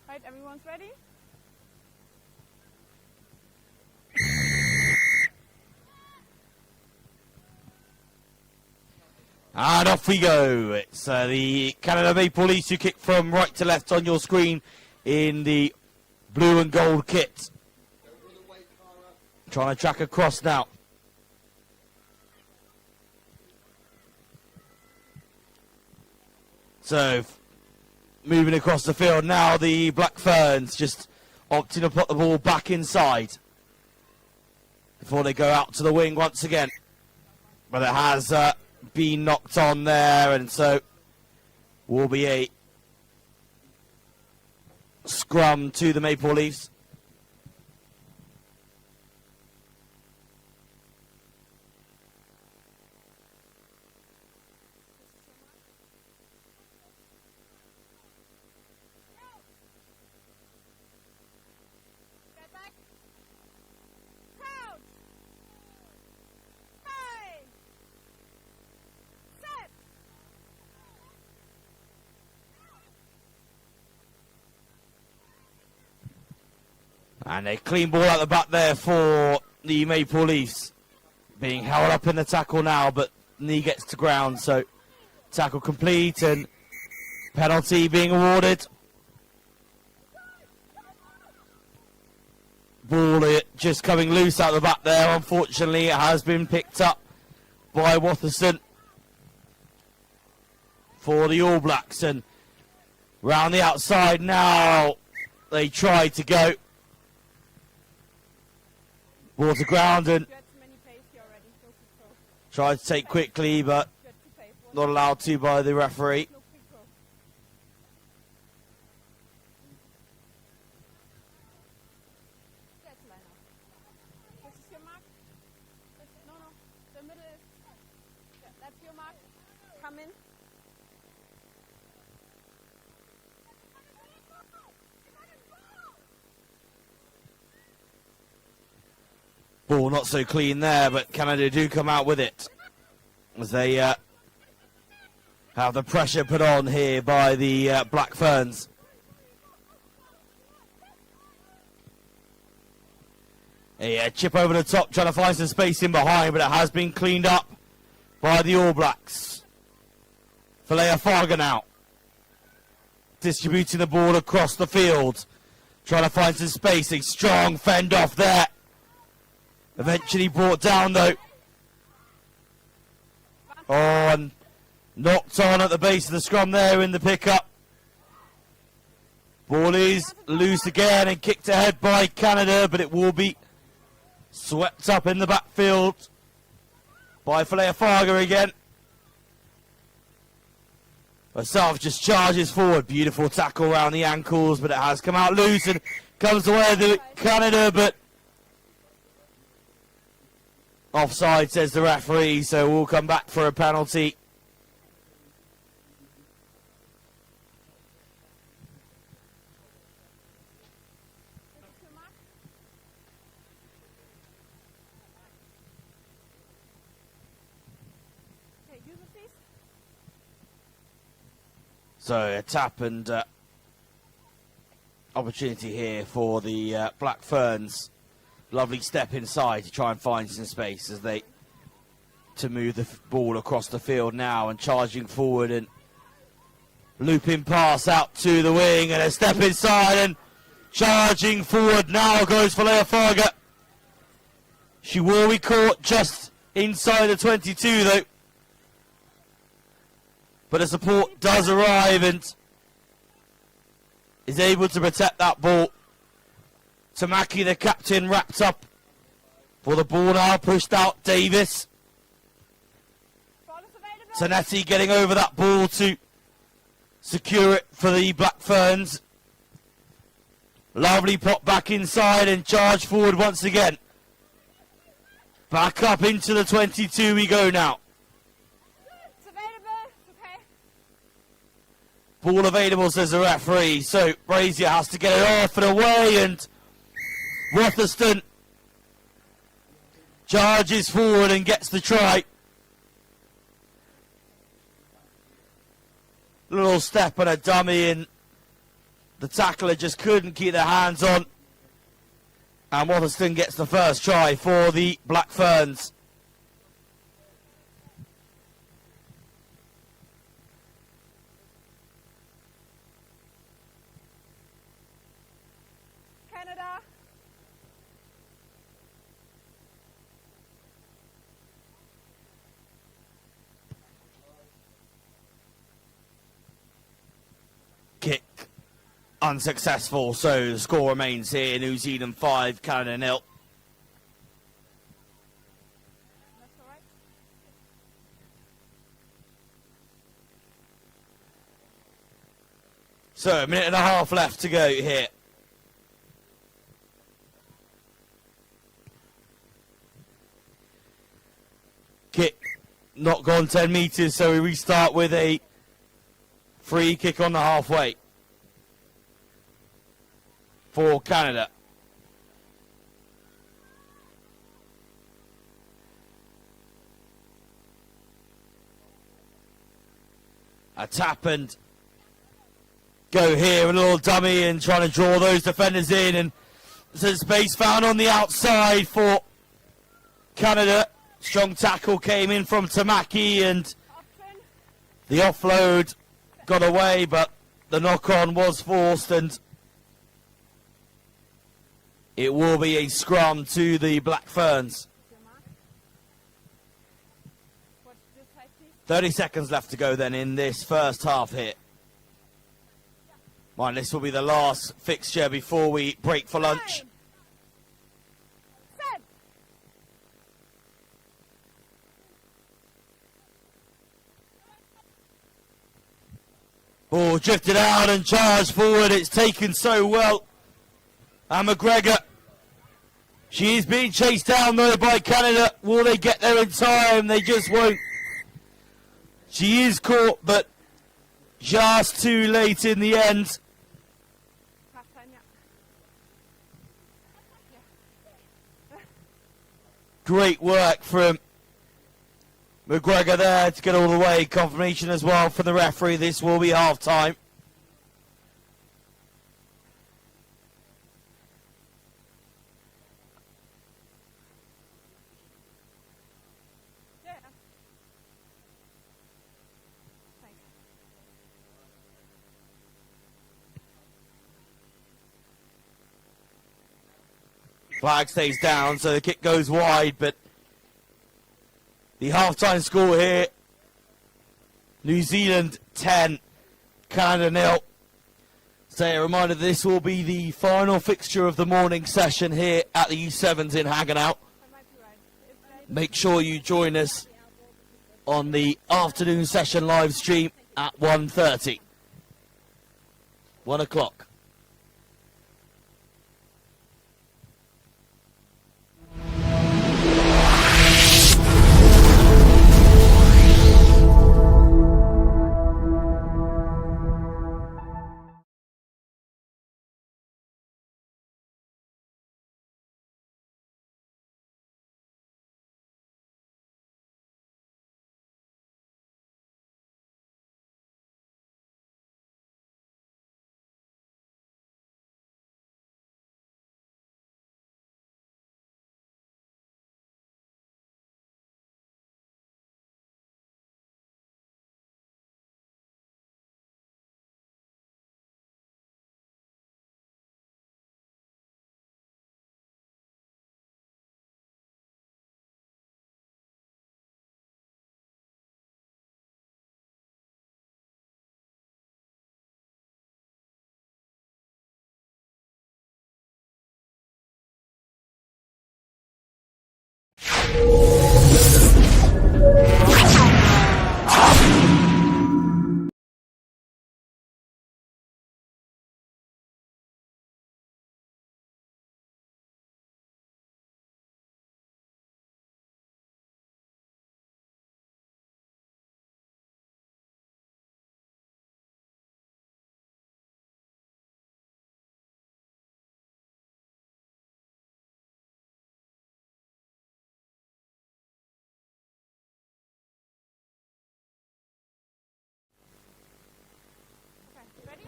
Right, everyone's ready? And off we go. It's the Canada Maple Leafs who kick from right to left on your screen in the blue and gold kit. Trying to track across now. So, moving across the field now, the Black Ferns just opting to put the ball back inside before they go out to the wing once again. But it has been knocked on there, and so will be a scrum to the Maple Leafs. And a clean ball out the back there for the Maple Leafs. Being held up in the tackle now, but knee gets to ground, so tackle complete and penalty being awarded. Ball just coming loose out the back there. Unfortunately, it has been picked up by Watherson for the All Blacks. And round the outside now, they try to go. Ball to ground and tried to take quickly, but not allowed to by the referee. Come in. Ball not so clean there, but Canada do come out with it as they have the pressure put on here by the Black Ferns. A chip over the top, trying to find some space in behind, but it has been cleaned up by the All Blacks. Ferns now distributing the ball across the field, trying to find some space. A strong fend off there. Eventually brought down though. Oh, and knocked on at the base of the scrum there in the pickup. Ball is loose again and kicked ahead by Canada, but it will be swept up in the backfield by Ferns again. Herself just charges forward. Beautiful tackle around the ankles, but it has come out loose and comes away to Canada, but offside, says the referee, so we'll come back for a penalty. So a tap and opportunity here for the Black Ferns. Lovely step inside to try and find some space as they to move the ball across the field now and charging forward and looping pass out to the wing and a step inside and charging forward now goes for Leah Farger. She will be caught just inside the 22 though. But the support does arrive and is able to protect that ball. Tamaki, the captain, wrapped up for the ball now, pushed out Davis. Tanetti getting over that ball to secure it for the Black Ferns. Lovely pop back inside and charge forward once again. Back up into the 22 we go now. It's available. Okay. Ball available, says the referee. So Brazier has to get it off and away, and Rotherston charges forward and gets the try. Little step and a dummy, and the tackler just couldn't keep their hands on. And Rotherston gets the first try for the Black Ferns. Canada. Kick unsuccessful, so the score remains here. New Zealand 5, Canada 0. That's all right. So a minute and a half left to go here. Kick not gone 10 metres, so we restart with a free kick on the halfway for Canada. A tap and go here, a little dummy and trying to draw those defenders in, and there's space found on the outside for Canada. Strong tackle came in from Tamaki and Option. the offload got away, but the knock-on was forced, and it will be a scrum to the Black Ferns. Your mark. Watch this side, please. 30 seconds left to go then in this first half here. Mind, this will be the last fixture before we break for lunch. Time. Set. Ball drifted out and charged forward. It's taken so well. And McGregor, she is being chased down though by Canada. Will they get there in time? They just won't. She is caught, but just too late in the end. Half time, yeah. Great work from McGregor there to get all the way. Confirmation as well for the referee. This will be half time. Yeah. Thanks. Flag stays down, so the kick goes wide, but the half-time score here, New Zealand 10, Canada 0. So a reminder, this will be the final fixture of the morning session here at the E7's in Haguenau. I might be right. If they Make sure you join us on the afternoon session live stream at 1:30. 1 o'clock. Okay, ready?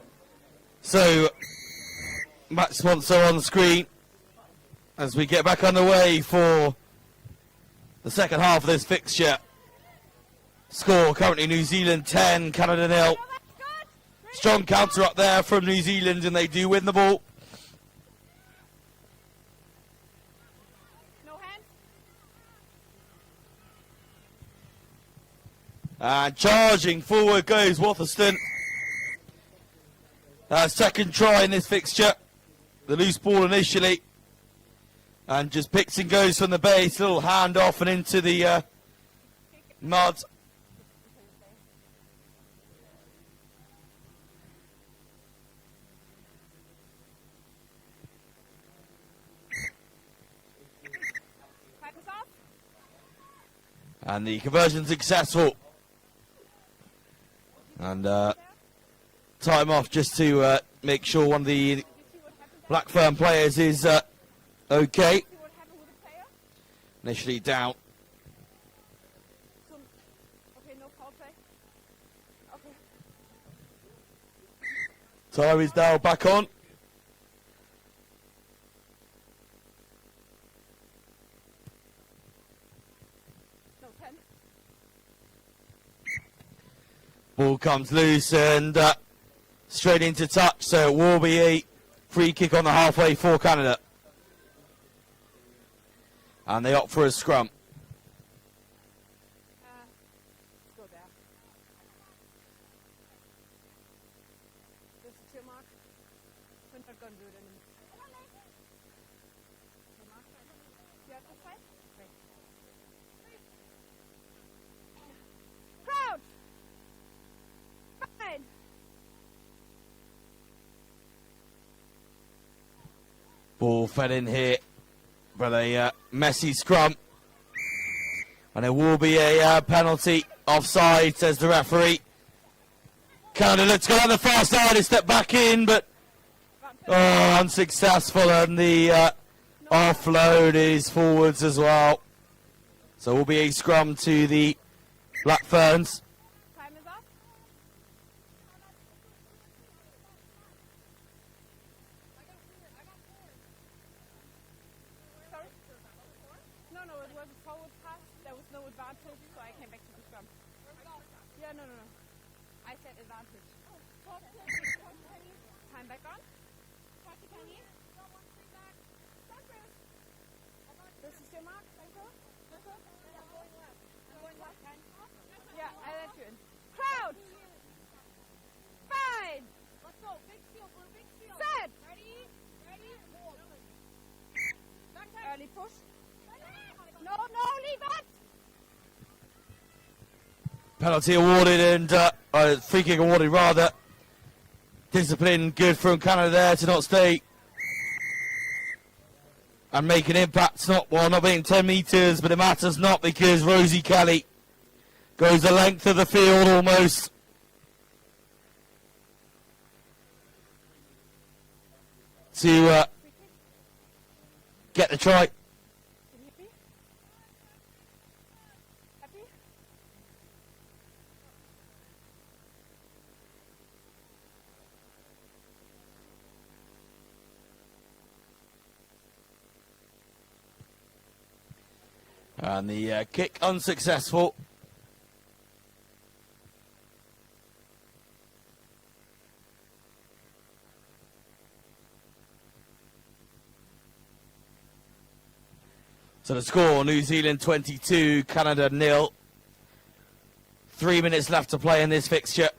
So, match sponsor on screen as we get back underway for the second half of this fixture. Score currently New Zealand 10, Canada 0. Oh, that's good. Ready? Strong counter up there from New Zealand and they do win the ball. No hands. And charging forward goes Watherston. Second try in this fixture. The loose ball initially. And just picks and goes from the base. Little hand off and into the mud. Time is off. And the conversion successful. And time off just to make sure one of the You see what happened? Black Fern players is okay. See what happened with the player? Initially down. So, okay, no foul play. Okay. Time is now back on. No 10. Ball comes loose and straight into touch, so it will be a free kick on the halfway for Canada. And they opt for a scrum. Go there. This is your mark. We're not going to do it anymore. Your mark. You have to fight? Great. Crouch! Fine! Ball fed in here for a messy scrum. And there will be a penalty. Offside, says the referee. Canada looks go on the far side and step back in, but unsuccessful. And the offload is forwards as well. So it will be a scrum to the Black Ferns. Time is up. Sorry? No, it was a forward pass. There was no advantage, so I came back to the scrum. Yeah, no. I said advantage. Time back on. This is your mark. Yeah, I let you in. Crouch! Fine! Let's go. Big field, big field. Set! Ready? Hold. Early push. No, leave it! Penalty awarded and free kick awarded rather. Discipline good from Canada there to not stay and make an impact. Not being 10 metres, but it matters not because Rosie Kelly goes the length of the field almost. To get the try. Happy? Happy? And the kick unsuccessful. So the score, New Zealand 22, Canada 0. 3 minutes left to play in this fixture.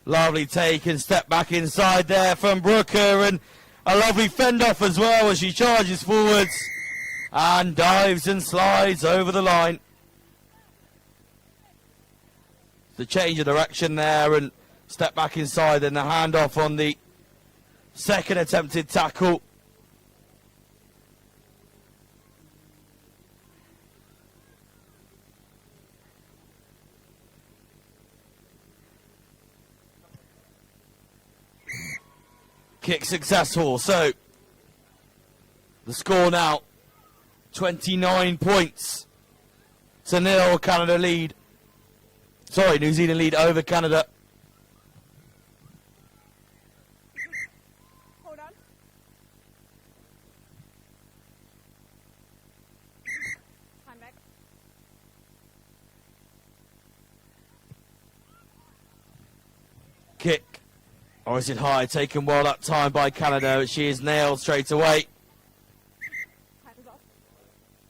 Lovely take and step back inside there from Brooker, and a lovely fend off as well as she charges forwards and dives and slides over the line. The change of direction there and step back inside, and the handoff on the second attempted tackle. Kick successful, so the score now 29 points to nil. Canada lead. Sorry, New Zealand lead over Canada. Hold on. Time back. Kick. Or is it high? Taken well that time by Canada. She is nailed straight away. Time is off.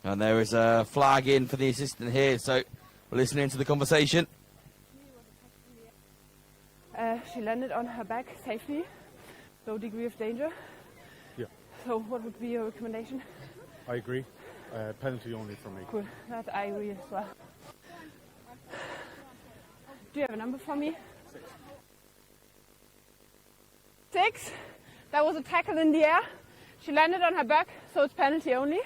And there is a flag in for the assistant here, so we're listening to the conversation. She landed on her back safely. No degree of danger. Yeah, So what would be your recommendation? I agree. Penalty only for me. Good. That I agree as well. Do you have a number for me? 6. That was a tackle in the air. She landed on her back, so it's penalty only.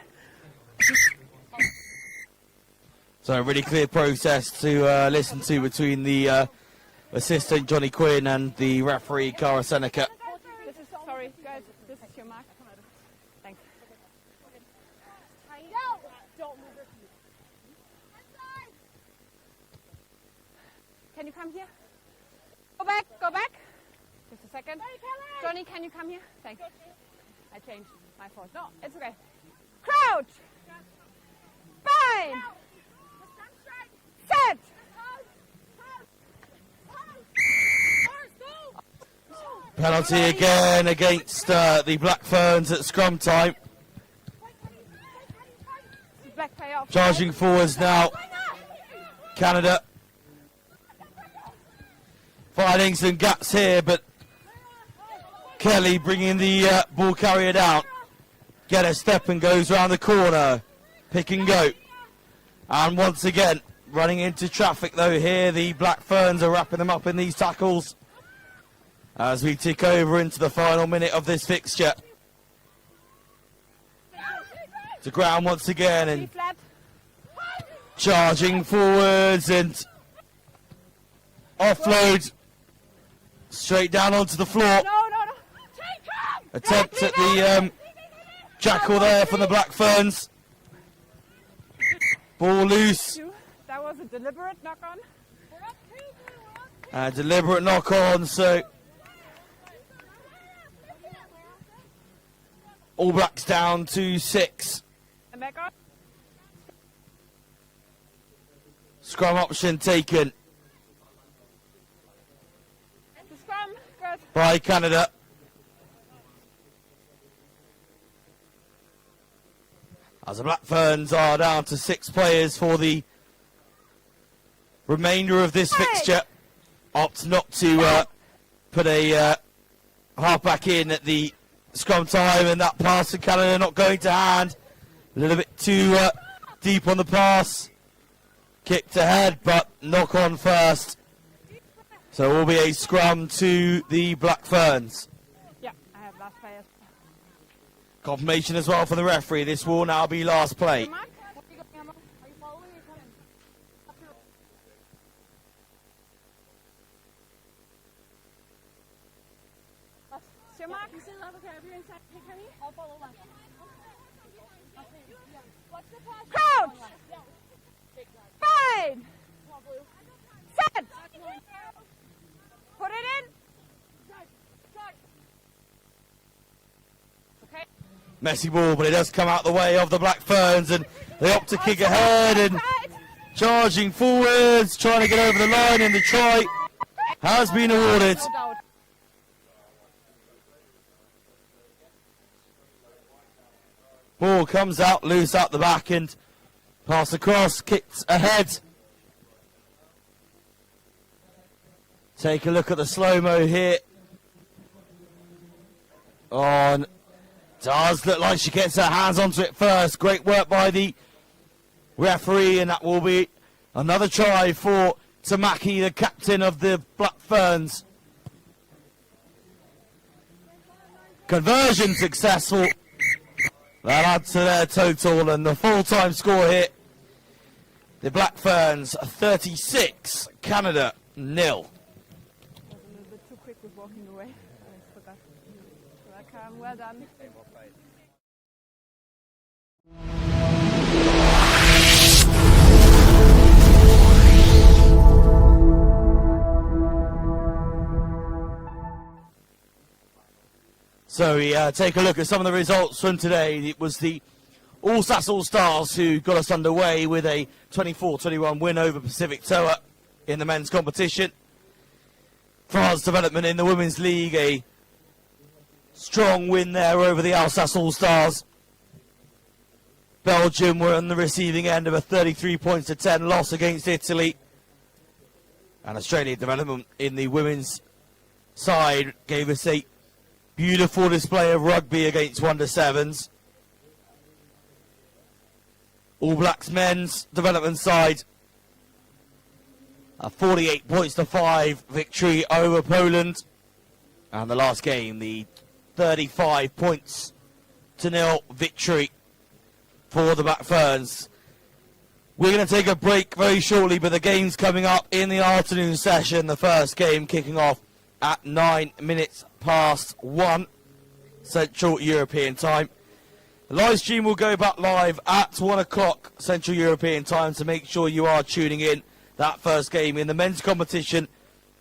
So a really clear process to listen to between the assistant Johnny Quinn and the referee Cara Seneca. This is, sorry guys, this is your mark. Thanks. Can you come here? Go back, go back. Just a second. Johnny, can you come here? Thanks. I changed. My fault. No, it's okay. Crouch. Bind. Set. Penalty again against the Black Ferns at scrum time. Black play off. Charging forwards now, Canada. Finding some gaps here, but Kelly bringing the ball carrier down. Get a step and goes round the corner. Pick and go. And once again, running into traffic though here. The Black Ferns are wrapping them up in these tackles as we tick over into the final minute of this fixture. To ground once again and charging forwards and offload straight down onto the floor. No, no, no. Attempt at the jackal there from the Black Ferns. Ball loose. That was a deliberate knock-on. A deliberate knock-on, so All Blacks down to 6. And back on. Scrum option taken The scrum. Good. by Canada. As the Black Ferns are down to 6 players for the remainder of this fixture. Opt not to put a half-back in at the scrum time, and that pass to Canada not going to hand. A little bit too deep on the pass. Kicked ahead, but knock on first. So it will be a scrum to the Black Ferns. Yeah, I have last players. Confirmation as well for the referee. This will now be last play. Mark? It's your mark. Crouch. Bind. Set. Put it in. Okay. Messy ball, but it does come out the way of the Black Ferns, and they opt to kick ahead and charging forwards, trying to get over the line, and the try has been awarded. No doubt. Ball comes out, loose out the back, and pass across, kicked ahead Take a look at the slow-mo here. On. Does look like she gets her hands onto it first. Great work by the referee, and that will be another try for Tamaki, the captain of the Black Ferns. Conversion successful. That adds to their total, and the full-time score here. The Black Ferns 36, Canada 0. I was a little bit too quick with walking away. I forgot. Welcome, well done. So we take a look at some of the results from today. It was the Alsace All Stars who got us underway with a 24-21 win over Pacific Toa in the men's competition. France Development in the Women's League, a strong win there over the Alsace All Stars. Belgium were on the receiving end of a 33-10 loss against Italy. And Australia Development in the women's side gave us a beautiful display of rugby against Wonder Sevens. All Blacks men's development side, a 48-5 victory over Poland. And the last game, the 35-0 victory for the Black Ferns. We're going to take a break very shortly, but the game's coming up in the afternoon session. The first game kicking off at 1:09 Central European Time. The live stream will go back live at 1 o'clock Central European Time, so make sure you are tuning in. That first game in the men's competition,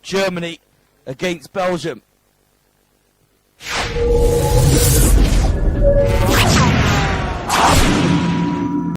Germany against Belgium.